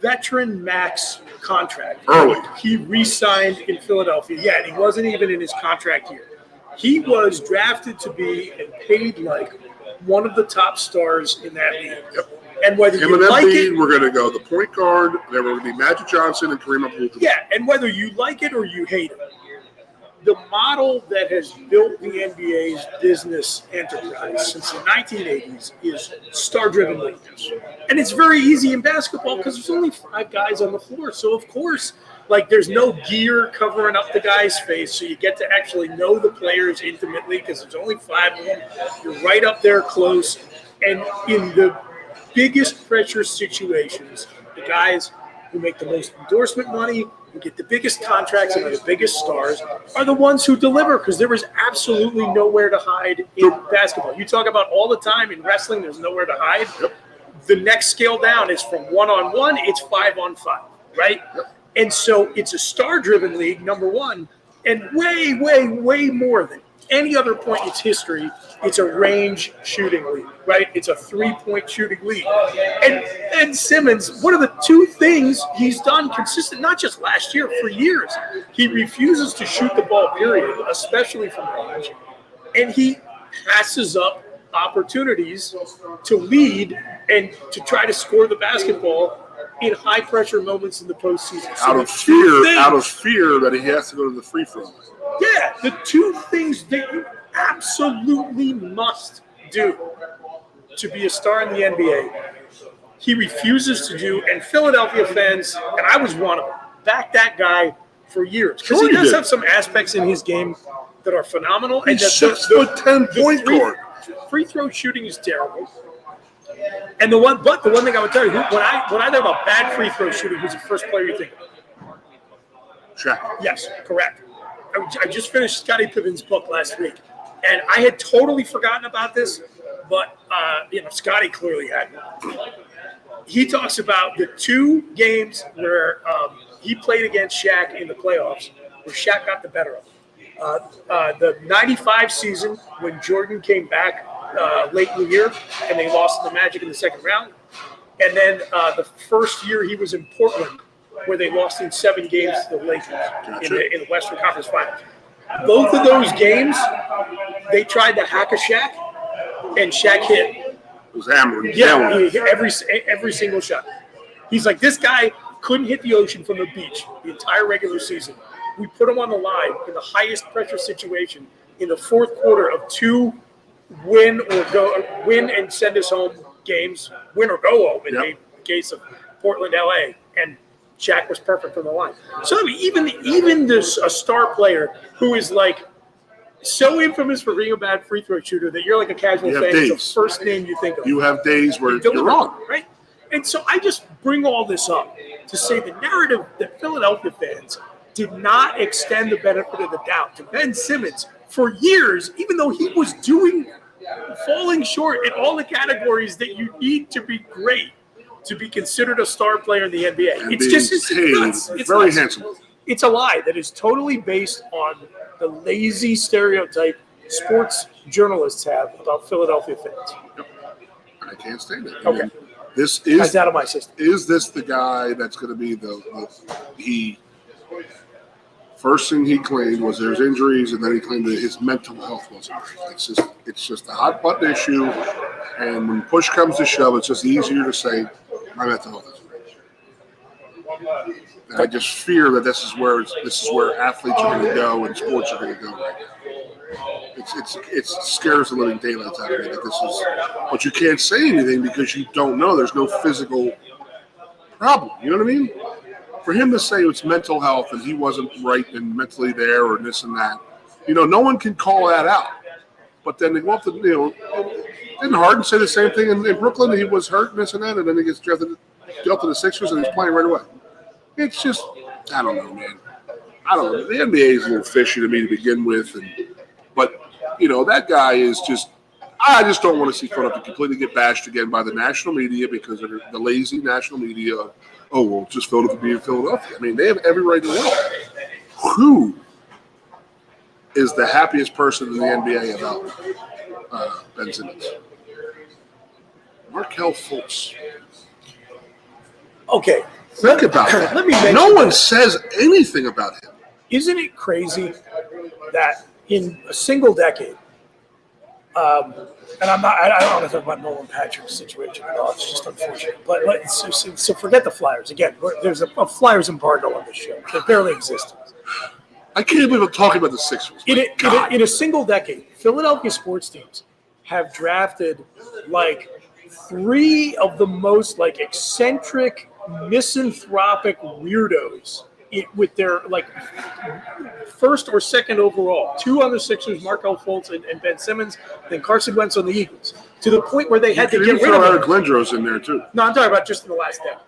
veteran max contract. Early. He re-signed in Philadelphia. Yeah, and he wasn't even in his contract year. He was drafted to be and paid like one of the top stars in that league. Yep. And whether Him you and like Embiid, it, we're going to go the point guard. There were going to be Magic Johnson and Kareem Abdul-Jabbar. yeah, and whether you like it or you hate it, the model that has built the NBA's business enterprise since the 1980s is star-driven leagues. And it's very easy in basketball because there's only 5 guys on the floor. So, of course, there's no gear covering up the guy's face, so you get to actually know the players intimately because there's only 5 of them. You're right up there close. And in the biggest pressure situations, the guys who make the most endorsement money, who get the biggest contracts and are the biggest stars, are the ones who deliver because there is absolutely nowhere to hide in basketball. You talk about all the time in wrestling, there's nowhere to hide. The next scale down is from 1-on-1, it's 5-on-5, right? And so it's a star-driven league, number one, and way, way, way more than any other point in its history, it's a range shooting league, right? It's a three-point shooting league. And Simmons, one of the two things he's done consistent, not just last year, for years, he refuses to shoot the ball, period, especially from range, and he passes up opportunities to lead and to try to score the basketball in high-pressure moments in the postseason. So out of fear that he has to go to the free throw. Yeah, the two things that you absolutely must do to be a star in the NBA, he refuses to do, and Philadelphia fans, and I was one of them, backed that guy for years. Because he does have some aspects in his game that are phenomenal. He's and 6'10" point guard. Free throw shooting is terrible. And the one thing I would tell you, when I think about bad free throw shooting, who's the first player you think of? Shaq. Yes, correct. I just finished Scottie Pippen's book last week, and I had totally forgotten about this, but Scottie clearly had. He talks about the two games where he played against Shaq in the playoffs, where Shaq got the better of him. The '95 season when Jordan came back late in the year, and they lost to the Magic in the second round, and then the first year he was in Portland, where they lost in 7 games to the Lakers in the Western Conference Finals. Both of those games, they tried to hack a Shaq, and Shaq hit. It was hammering. Yeah, he hit every single shot. He's like, this guy couldn't hit the ocean from the beach the entire regular season. We put him on the line in the highest pressure situation in the fourth quarter of 2 win and send us home games, win or go home in the case of Portland, LA, and Shaq was perfect from the line. So I mean, even this a star player who is like so infamous for being a bad free throw shooter that you're like a casual fan. It's the first name you think of. You have days where you're wrong, right? And so I just bring all this up to say the narrative that Philadelphia fans did not extend the benefit of the doubt to Ben Simmons for years, even though he was falling short in all the categories that you need to be great to be considered a star player in the NBA. It's very handsome. It's a lie that is totally based on the lazy stereotype sports journalists have about Philadelphia fans. Yep. I can't stand it. Okay. I mean, this is that's out of my system. Is this the guy that's going to be he? First thing he claimed was there's injuries, and then he claimed that his mental health wasn't great. It's just a hot button issue, and when push comes to shove, it's just easier to say my mental health isn't great. And I just fear that this is where athletes are going to go and sports are going to go right now. It scares the living daylights out of me that this is, but you can't say anything because you don't know. There's no physical problem. You know what I mean? For him to say it's mental health and he wasn't right and mentally there or this and that, no one can call that out. But then they go up to, didn't Harden say the same thing in Brooklyn? He was hurt and this and that, and then he gets drafted to the Sixers and he's playing right away. It's just, I don't know, man. I don't know. The NBA is a little fishy to me to begin with, but that guy is just. I just don't want to see Philadelphia completely get bashed again by the national media because of the lazy national media. Oh, well, just Philadelphia being Philadelphia. I mean, they have every right to know. Who is the happiest person in the NBA about Ben Simmons? Markelle Fultz. Okay. Think about that. No one says anything about him. Isn't it crazy that in a single decade, and I don't want to talk about Nolan Patrick's situation at all. It's just unfortunate. But so forget the Flyers. Again, there's a Flyers embargo on this show. They barely exist. I can't believe I'm talking about the Sixers. In a single decade, Philadelphia sports teams have drafted like 3 of the most like eccentric, misanthropic weirdos with their like first or second overall. 2 on the Sixers, Markelle Fultz and Ben Simmons, then Carson Wentz on the Eagles. To the point where they had to get rid of Eric Lindros in there too. No, I'm talking about just in the last decade.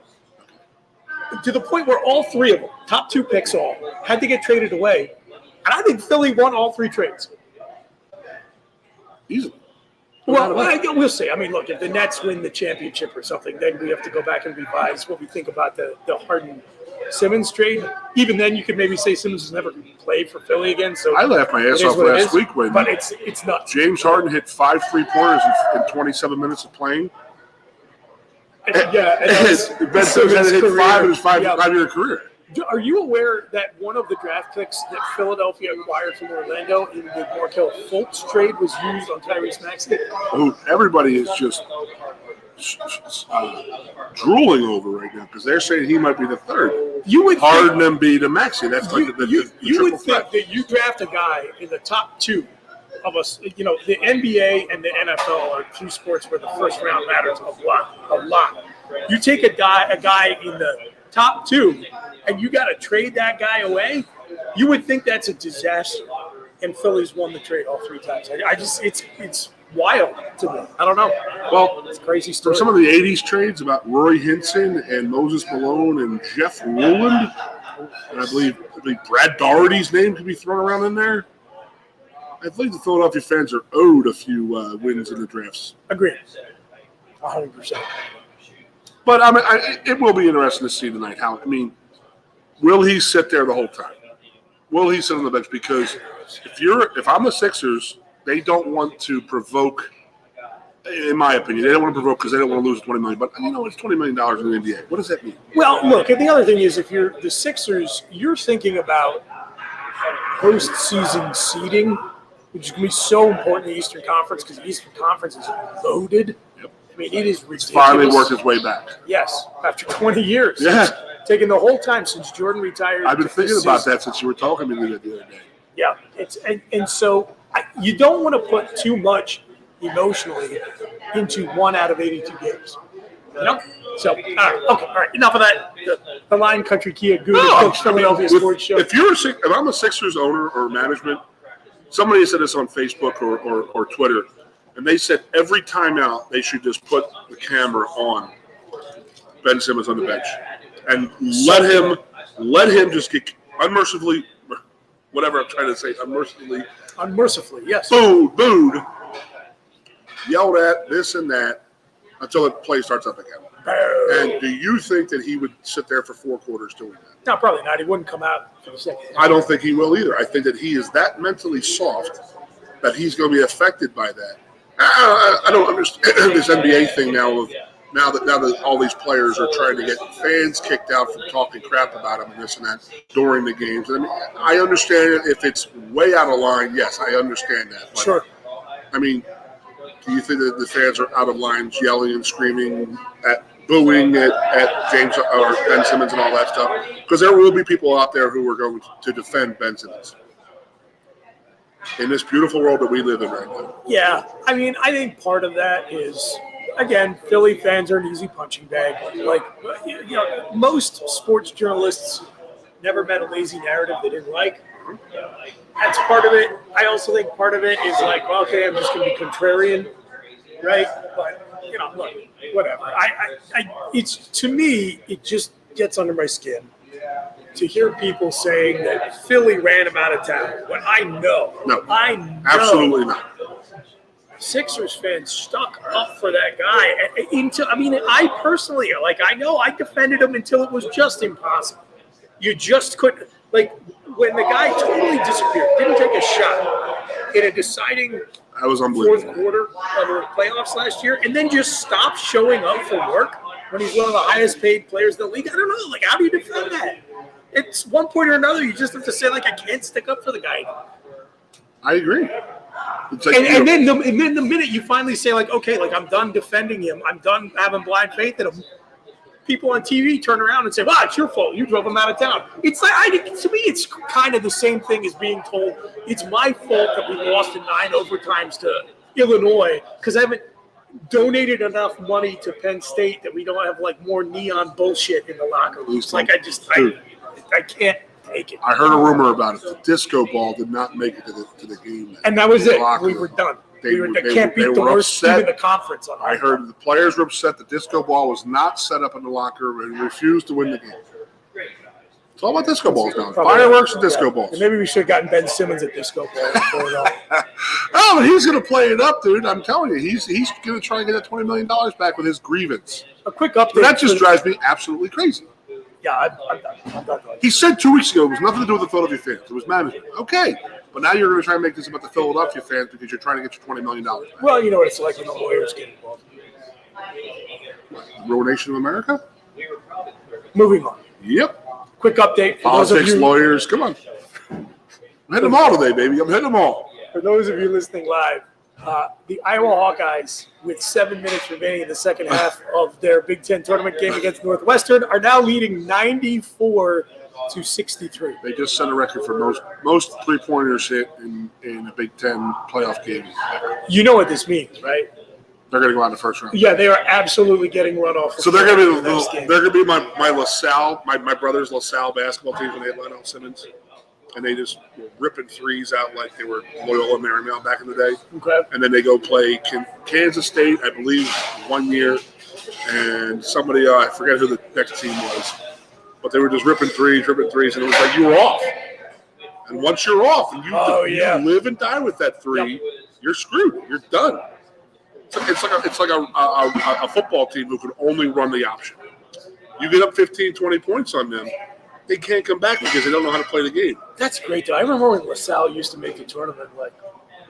to the point where all three of them, top 2 picks all, had to get traded away. And I think Philly won all 3 trades. Easily. Well, we'll see. I mean, look, if the Nets win the championship or something, then we have to go back and revise what we think about the Harden-Simmons trade. Even then, you could maybe say Simmons has never played for Philly again. So I laughed my ass off last week when but it's nuts. James Harden hit 5 3-pointers in 27 minutes of playing. Yeah, and Ben Simmons had hit 5 in his 5-year career. Are you aware that one of the draft picks that Philadelphia acquired from Orlando in the Markelle Fultz trade was used on Tyrese Maxey? Who everybody is just drooling over right now because they're saying he might be the third. You would Harden, Embiid, and Maxey. That's like the you would threat. think that you draft a guy in the top 2 of us. You know, the NBA and the NFL are 2 sports where the first round matters a lot. You take a guy in the top 2, and you got to trade that guy away. You would think that's a disaster. And Philly's won the trade all 3 times. It's wild to me. I don't know. Well, it's a crazy story. Some of the '80s trades about Roy Hinson and Moses Malone and Jeff Rowland, and I believe Brad Daugherty's name could be thrown around in there. I think the Philadelphia fans are owed a few wins in the drafts. Agreed. 100%. But I mean, it will be interesting to see tonight. Will he sit there the whole time? Will he sit on the bench? Because if I'm the Sixers, they don't want to provoke. In my opinion, they don't want to provoke because they don't want to lose $20 million. But it's $20 million in the NBA. What does that mean? Well, look, and the other thing is, if you're the Sixers, you're thinking about postseason seeding, which is going to be so important in the Eastern Conference because the Eastern Conference is loaded. Yep. I mean, it is ridiculous. It's finally worked its way back. Yes, after 20 years. Yeah. It's taken the whole time since Jordan retired. I've been thinking about that since you were talking to me the other day. Yeah, and so you don't want to put too much emotionally into 1 out of 82 games. You know? So, all right. Enough of that. The Line Country Kia Goon Coach Philadelphia Sports Show. If I'm a Sixers owner or management, somebody said this on Facebook or Twitter, and they said every timeout they should just put the camera on Ben Simmons on the bench and let him just get unmercifully, whatever I'm trying to say, unmercifully, yes, booed, yelled at, this and that, until the play starts up again. And do you think that he would sit there for 4 quarters doing that? No, probably not. He wouldn't come out for the second. I don't think he will either. I think that he is that mentally soft that he's going to be affected by that. I don't understand this NBA thing now that all these players are trying to get fans kicked out from talking crap about him and this and that during the games. I mean, I understand it if it's way out of line. Yes, I understand that. But, sure. I mean, do you think that the fans are out of line, yelling and screaming booing at James or Ben Simmons and all that stuff? Because there will be people out there who are going to defend Ben Simmons in this beautiful world that we live in right now. Yeah, I mean, I think part of that is, again, Philly fans are an easy punching bag. Like, most sports journalists never met a lazy narrative they didn't like. That's part of it. I also think part of it is like, well, okay, I'm just going to be contrarian, right? But look, whatever. It's, to me, it just gets under my skin to hear people saying that Philly ran him out of town. When I know, absolutely not. Sixers fans stuck up for that guy. I personally, I defended him until it was just impossible. You just couldn't, when the guy totally disappeared, didn't take a shot in a deciding fourth quarter of the playoffs last year, and then just stopped showing up for work when he's one of the highest paid players in the league. I don't know, how do you defend that? It's one point or another, you just have to say, I can't stick up for the guy. I agree. And then the minute you finally say, I'm done defending him, I'm done having blind faith in him, people on TV turn around and say, well, it's your fault. You drove him out of town. It's to me, it's kind of the same thing as being told it's my fault that we lost in 9 overtimes to Illinois because I haven't donated enough money to Penn State that we don't have more neon bullshit in the locker room. It's I can't take it. I heard a rumor about it. The disco ball did not make it to the game. And that was it. We were done. They can't beat the worst team in the conference. I heard the players were upset. The disco ball was not set up in the locker room and refused to win the game. It's all about disco balls now. Probably Fireworks and not. disco Yeah. balls. And maybe we should have gotten Ben Simmons at disco ball. Oh, but he's going to play it up, dude. I'm telling you, he's going to try and get that $20 million back with his grievance. A quick update. But that just drives me absolutely crazy. Yeah, I'm done. He said 2 weeks ago it was nothing to do with the Philadelphia fans. It was management. Okay. But now you're going to try and make this about the Philadelphia fans because you're trying to get your $20 million back. Well, you know what it's like when the lawyers get involved. Ruination of America? Moving on. Yep. Quick update. For those of Politics, you, lawyers. Come on. I'm hitting them all today, baby. I'm hitting them all. For those of you listening live, the Iowa Hawkeyes, with 7 minutes remaining in the second half of their Big Ten tournament game against Northwestern, are now leading 94-63. They just set a record for most three-pointers hit in a Big Ten playoff game. You know what this means, right? They're going to go out in the first round. Yeah, they are absolutely getting run off. So they're going to be the next game. they're going to be my LaSalle, my brother's LaSalle basketball team when they had Lionel Simmons, and they just were ripping threes out like they were Loyola Marymount back in the day. Okay. And then they go play Kansas State, I believe, 1 year, and somebody I forget who the next team was, but they were just ripping threes, and it was like you were off. And once you're off, and you live and die with that three, you're screwed. You're done. It's like a football team who can only run the option. You get up 15, 20 points on them, they can't come back because they don't know how to play the game. That's great, though. I remember when LaSalle used to make the tournament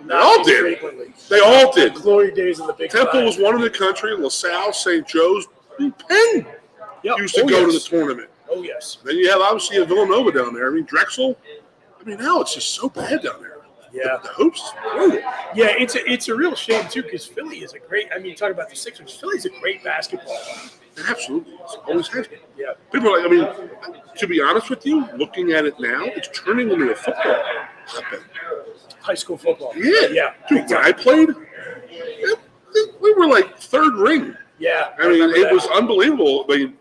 They all did. frequently. They all did. Glory days in the Big Temple Five. was one in the country. LaSalle, St. Joe's, Penn used to go to the tournament. Oh, yes. Then you have obviously a Villanova down there. I mean, Drexel. I mean, now it's just so bad down there. Yeah. The hoops is brutal. Yeah, it's a real shame, too, because Philly is a great – I mean, talk about the Sixers. Philly's a great basketball team. It absolutely is. Always has been. Yeah. People are like, I mean, to be honest with you, looking at it now, it's turning into a football hotbed. High school football. Yeah. Yeah. Dude, when I played, we were like third ring. Yeah. I mean, remember it that. was unbelievable. I mean,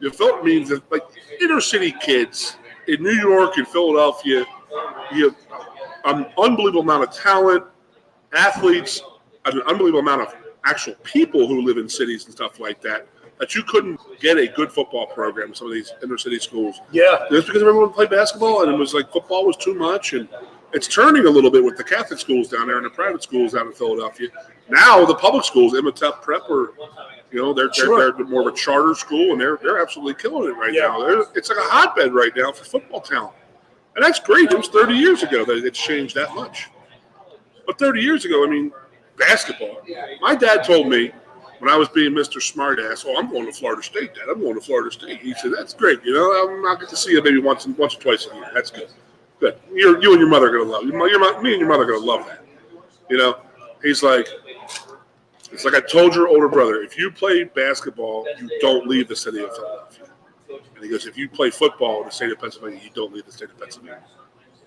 the Philly means that, like, inner city kids in New York and Philadelphia, you have an unbelievable amount of talent, athletes, an unbelievable amount of actual people who live in cities and stuff like that you couldn't get a good football program in some of these inner city schools. Yeah. Just because everyone played basketball and it was like football was too much. And it's turning a little bit with the Catholic schools down there and the private schools down in Philadelphia. Now the public schools, Imhotep Prep, are, they're more of a charter school and they're absolutely killing it right now. It's like a hotbed right now for football talent. And that's great. It was 30 years ago that it's changed that much. But 30 years ago, I mean, basketball. My dad told me when I was being Mr. Smartass, I'm going to Florida State, Dad. I'm going to Florida State. He said, that's great. I'll get to see you maybe once or twice a year. That's good. Good. You and your mother are going to love it. Me and your mother are going to love that. He's like, it's like I told your older brother, if you play basketball, you don't leave the city of Philadelphia. And he goes, if you play football in the state of Pennsylvania, you don't leave the state of Pennsylvania.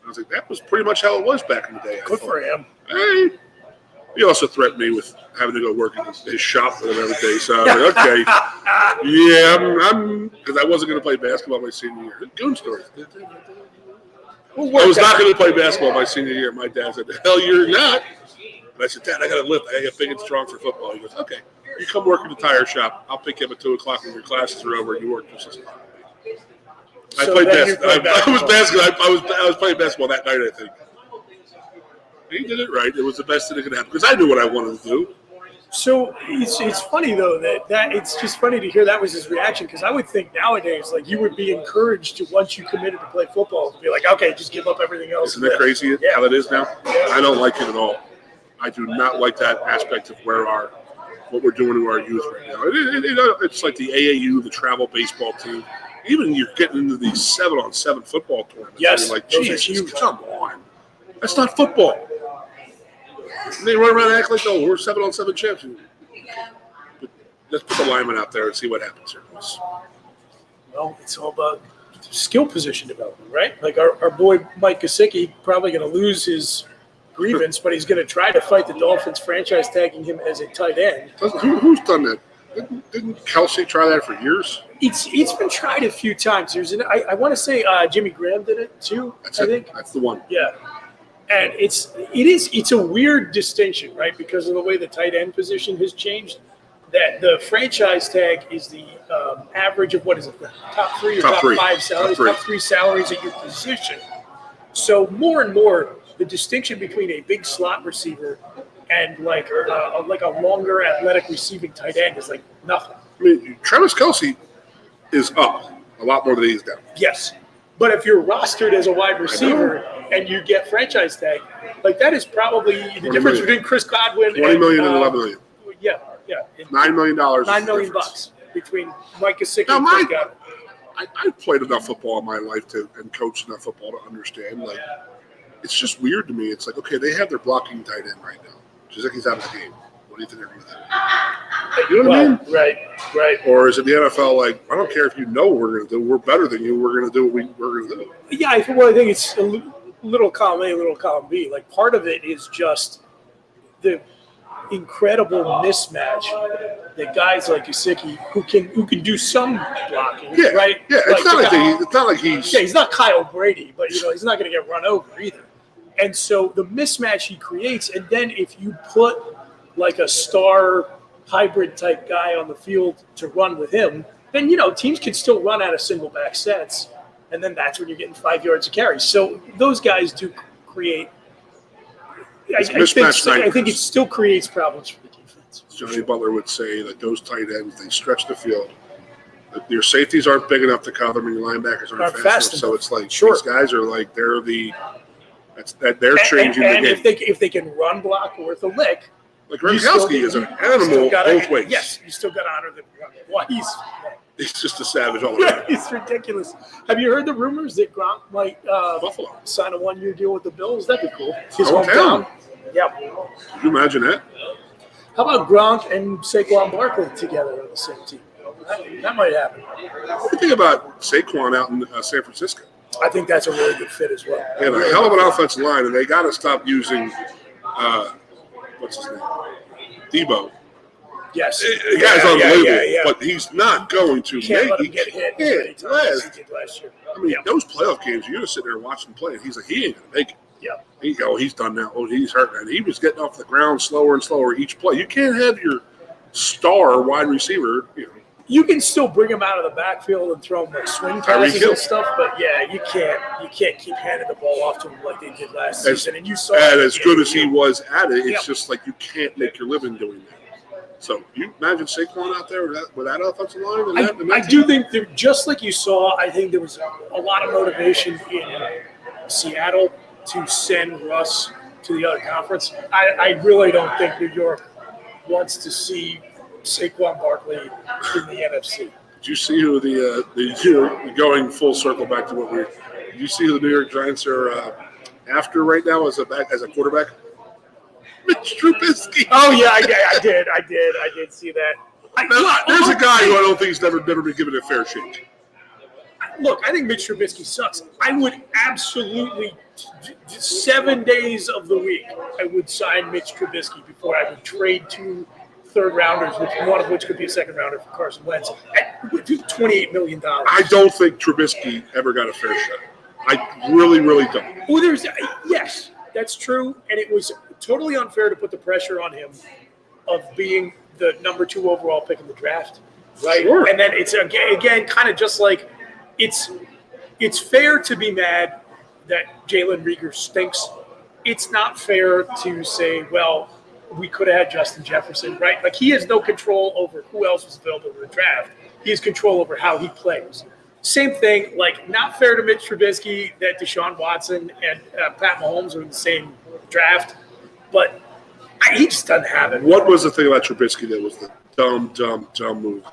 I was like, that was pretty much how it was back in the day. Good for him. Hey. He also threatened me with having to go work in his shop with him every day. So I was like, okay. Yeah, I'm because I wasn't going to play basketball my senior year. Goon story. I was not going to play basketball my senior year. My dad said, the hell you're not. And I said, Dad, I got to lift. I got to get big and strong for football. He goes, okay. You come work in the tire shop. I'll pick you up at 2 o'clock when your classes are over and you work just as long. I played basketball. I was playing basketball that night, I think. He did it right. It was the best thing that could happen because I knew what I wanted to do. So it's funny, though, that it's just funny to hear that was his reaction because I would think nowadays, like, you would be encouraged to, once you committed to play football, to be like, okay, just give up everything else. Isn't it crazy how that is now? I don't like it at all. I do not like that aspect of what we're doing to our youth right now. It's like the AAU, the travel baseball team. Even you're getting into these 7-on-7 football tournaments. Yes, you're like, those are Jesus, huge. come on. That's not football. And they run around and act like, oh, we're 7-on-7 champs. But let's put the lineman out there and see what happens here. Well, it's all about skill position development, right? Like our boy Mike Gesicki probably going to lose his grievance, but he's going to try to fight the Dolphins franchise tagging him as a tight end. Who's done that? Didn't Kelsey try that for years? It's been tried a few times. I want to say Jimmy Graham did it too. I think that's the one. Yeah, and it's a weird distinction, right? Because of the way the tight end position has changed. that the franchise tag is the average of what is it, the top three or Top top three. five salaries, Top three. top three salaries at your position. So more and more, the distinction between a big slot receiver and like a longer athletic receiving tight end is like nothing. I mean, Travis Kelce is up a lot more than he's down. Yes. But if you're rostered as a wide receiver and you get franchise tag, like that is probably the difference between Chris Godwin $20 million and $11 million. Yeah. $9 million. $9 million bucks between Mike Gesicki Now, and Chris Godwin. I've played enough football in my life and coached enough football to understand. Like, it's just weird to me. It's like, okay, they have their blocking tight end right now. Gesicki's out of the game. What do you think they're going to do? You know what I mean? Right. Or is it the NFL like, I don't care if you know what we're going to do. We're better than you. We're going to do what we're going to do. Yeah, I think it's a little column A, little column B. Like part of it is just the incredible mismatch that guys like Gesicki who can do some blocking, right? Yeah, it's not like he's he's not Kyle Brady, but he's not going to get run over either. And so the mismatch he creates, and then if you put like a star hybrid type guy on the field to run with him, then teams can still run out of single back sets, and then that's when you're getting 5 yards of carry. So those guys do create. I think it still creates problems for the defense. Johnny Butler would say that those tight ends, they stretch the field. Your safeties aren't big enough to cover them, and your linebackers aren't fast enough. So it's like these guys are like they're changing the game. And if they can run block worth a lick, like Gronkowski is an animal both ways. Yes, you still got to honor the run. Well, he's just a savage all around. He's ridiculous. Have you heard the rumors that Gronk might Buffalo sign a 1-year deal with the Bills? That'd be cool. His hometown. Yeah. Can you imagine that? How about Gronk and Saquon Barkley together on the same team? That might happen. What do you think about Saquon out in San Francisco? I think that's a really good fit as well. They have a hell of an offensive line, and they got to stop using what's his name, Debo. Yes, the guy's unbelievable, yeah. but he's not going to Can't let him get hit as many times as he did last year. I mean, those playoff games, you're just sitting there watching him play, and he's like, he ain't going to make it. Yeah. He's done now. Oh, he's hurt. And he was getting off the ground slower and slower each play. You can't have your star wide receiver, You can still bring him out of the backfield and throw him like swing passes and stuff, but you can't keep handing the ball off to him like they did last season. And you saw as good as he was at it, it's just like you can't make your living doing that. So you imagine Saquon out there with that offensive line? I do think that just like you saw, I think there was a lot of motivation in Seattle to send Russ to the other conference. I really don't think New York wants to see Saquon Barkley in the NFC. Did you see who the going full circle back to what we? Did you see who the New York Giants are after right now as a quarterback? Mitch Trubisky. Oh yeah, I did see that. There's a guy who I don't think he's never been given a fair shake. Look, I think Mitch Trubisky sucks. I would absolutely 7 days of the week I would sign Mitch Trubisky before I would trade 2 third-rounders, one of which could be a second-rounder for Carson Wentz, at $28 million. I don't think Trubisky ever got a fair shot. I really, really don't. Well, yes, that's true, and it was totally unfair to put the pressure on him of being the number 2 overall pick in the draft, right? Sure. And then it's again kind of just like it's fair to be mad that Jalen Reagor stinks. It's not fair to say, well, we could have had Justin Jefferson, right? Like he has no control over who else was available in the draft. He has control over how he plays. Same thing, like not fair to Mitch Trubisky that Deshaun Watson and Pat Mahomes are in the same draft, but he just doesn't have it. What was the thing about Trubisky that was the dumb move?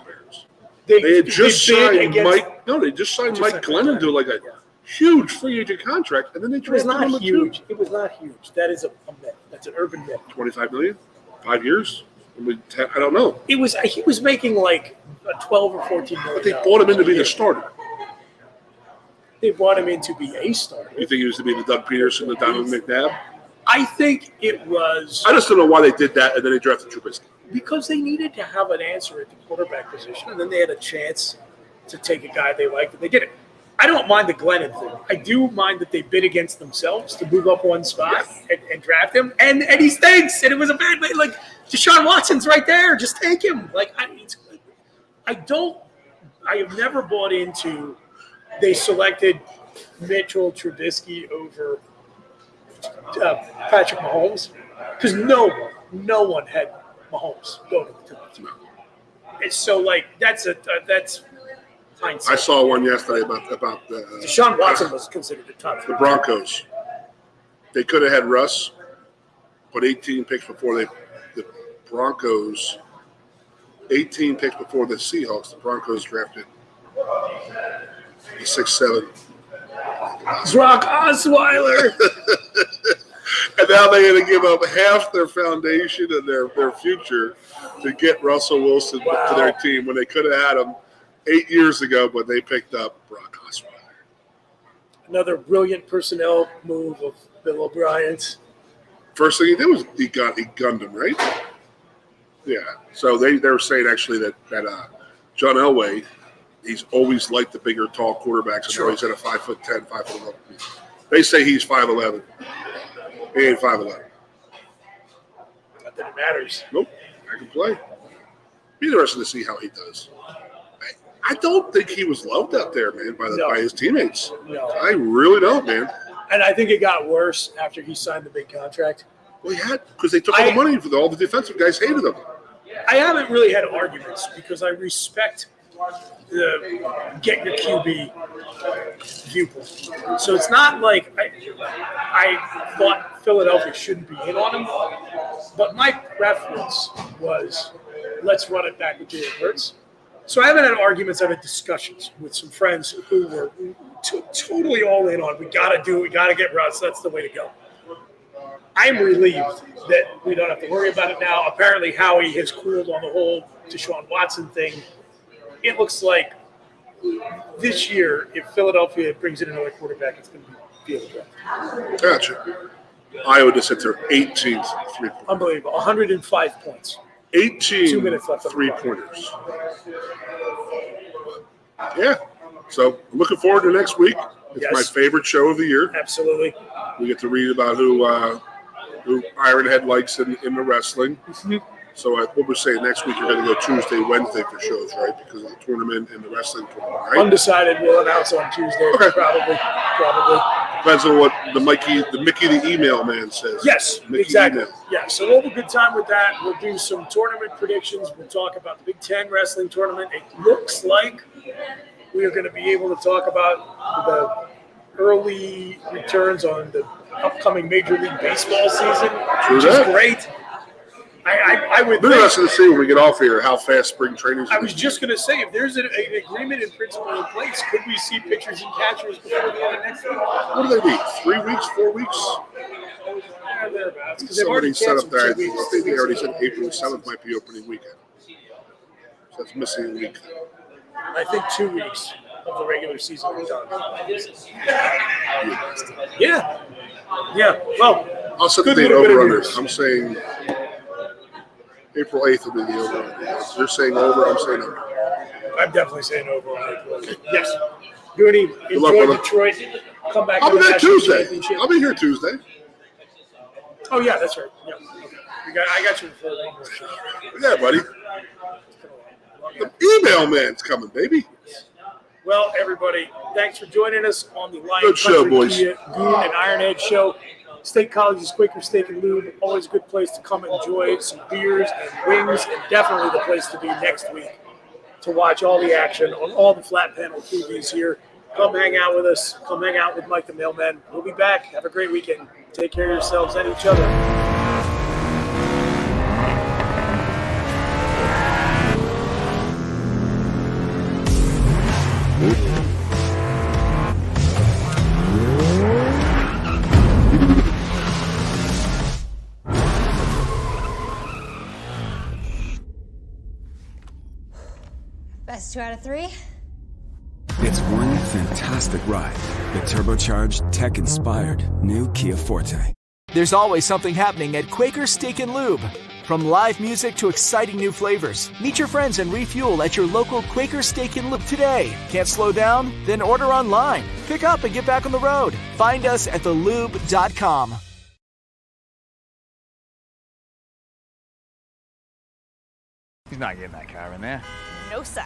They had just signed Mike. No, they just signed Mike Glennon to like a huge free agent contract, and then they it was not huge. It was not huge. That is a myth. That's an urban myth. $25 million, 5 years. I don't know. He was making like a 12 or 14 million. But they bought him in to be the starter. They brought him in to be a starter. You think he was to be the Doug Peterson, the Donovan McNabb? I think it was. I just don't know why they did that, and then they drafted Trubisky. Because they needed to have an answer at the quarterback position, and then they had a chance to take a guy they liked, and they did it. I don't mind the Glennon thing. I do mind that they bid against themselves to move up one spot and draft him, and he stinks, and it was a bad way. Like Deshaun Watson's right there. Just take him. Like I have never bought into they selected Mitchell Trubisky over Patrick Mahomes because no one had Mahomes going to the team. And so like that's hindsight. I saw one yesterday about the Deshaun Watson was considered a top 3. The Broncos. They could have had Russ, but 18 picks before the Broncos. 18 picks before the Seahawks. The Broncos drafted the 6'7". Brock Osweiler. And now they had to give up half their foundation and their future to get Russell Wilson to their team when they could have had him 8 years ago, but they picked up Brock Osweiler. Another brilliant personnel move of Bill O'Brien's. First thing he did was he gunned him, right? Yeah. So they were saying actually that John Elway, he's always liked the bigger, tall quarterbacks. And now he's at a 5'10", 5'11". They say he's 5'11". He ain't 5'11". Not that it matters. Nope. I can play. Be interesting to see how he does. I don't think he was loved out there, man, by his teammates. No. I really don't, man. And I think it got worse after he signed the big contract. Well, he had because they took all the money for all the defensive guys hated him. I haven't really had arguments because I respect the get your QB viewpoint. So it's not like I thought Philadelphia shouldn't be in on him, but my preference was let's run it back with Jalen Hurts. So I haven't had arguments. I've had discussions with some friends who were totally all in on we got to do it. We got to get Russ. That's the way to go. I'm relieved that we don't have to worry about it now. Apparently, Howie has cooled on the whole Deshaun Watson thing. It looks like this year, if Philadelphia brings in another quarterback, it's going to be Field draft. Gotcha. Iowa just hit their 18th three-pointer. Unbelievable. 105 points. 18 2 minutes left on the clock. three-pointers. Yeah. So I'm looking forward to next week. It's my favorite show of the year. Absolutely. We get to read about who Ironhead likes in the wrestling. Mm-hmm. So what we're saying next week, you're going to go Tuesday, Wednesday for shows, right? Because of the tournament and the wrestling tournament, right? Undecided. We'll announce on Tuesday. Okay. Probably. Depends on what the Mickey the email man says. Yes, Mickey exactly. Email. Yeah, so we'll have a good time with that. We'll do some tournament predictions. We'll talk about the Big Ten wrestling tournament. It looks like we are going to be able to talk about the early returns on the upcoming Major League Baseball season, which is great. I would be interested to see when we get off here how fast spring training is. I was just going to say, if there's an agreement in principle in place, could we see pitchers and catchers before the end of next week? What do they need? 3 weeks, 4 weeks? Yeah, thereabouts. Somebody set up there. I think they already said April 7th might be opening weekend. So that's missing a week. I think 2 weeks of the regular season are done. Yeah. Yeah. Well, I'll set the date over-unders. I'm saying April 8th will be the over-under. You're saying over, I'm saying under. I'm definitely saying over on April 8th. Yes. Goony, luck, enjoy brother. Detroit. Come back I'll to be the there National Tuesday. Championship. I'll be here Tuesday. Oh, yeah, that's right. Yeah. Okay. I got you before one more show. Yeah, buddy. The email man's coming, baby. Well, everybody, thanks for joining us on the Lion Good show, Country boys. Goon and Ironhead show. State College's Quaker Steak and Lube, always a good place to come enjoy some beers and wings, and definitely the place to be next week to watch all the action on all the flat panel TVs here. Come hang out with us. Come hang out with Mike the Mailman. We'll be back. Have a great weekend. Take care of yourselves and each other. Best 2 out of 3? It's one fantastic ride. The turbocharged, tech-inspired new Kia Forte. There's always something happening at Quaker Steak and Lube. From live music to exciting new flavors, meet your friends and refuel at your local Quaker Steak and Lube today. Can't slow down? Then order online. Pick up and get back on the road. Find us at thelube.com. not getting that car in there. No, sir.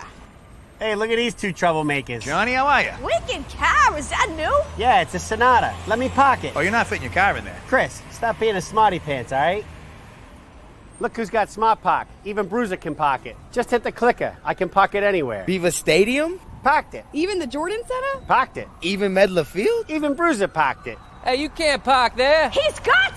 Hey, look at these two troublemakers. Johnny, how are you? Wicked car, is that new? Yeah, it's a Sonata. Let me park it. Oh, you're not fitting your car in there. Chris, stop being a smarty pants, all right? Look who's got Smart Park. Even Bruiser can park it. Just hit the clicker. I can park it anywhere. Beaver Stadium? Parked it. Even the Jordan Center? Parked it. Even Medler Field? Even Bruiser parked it. Hey, you can't park there. He's got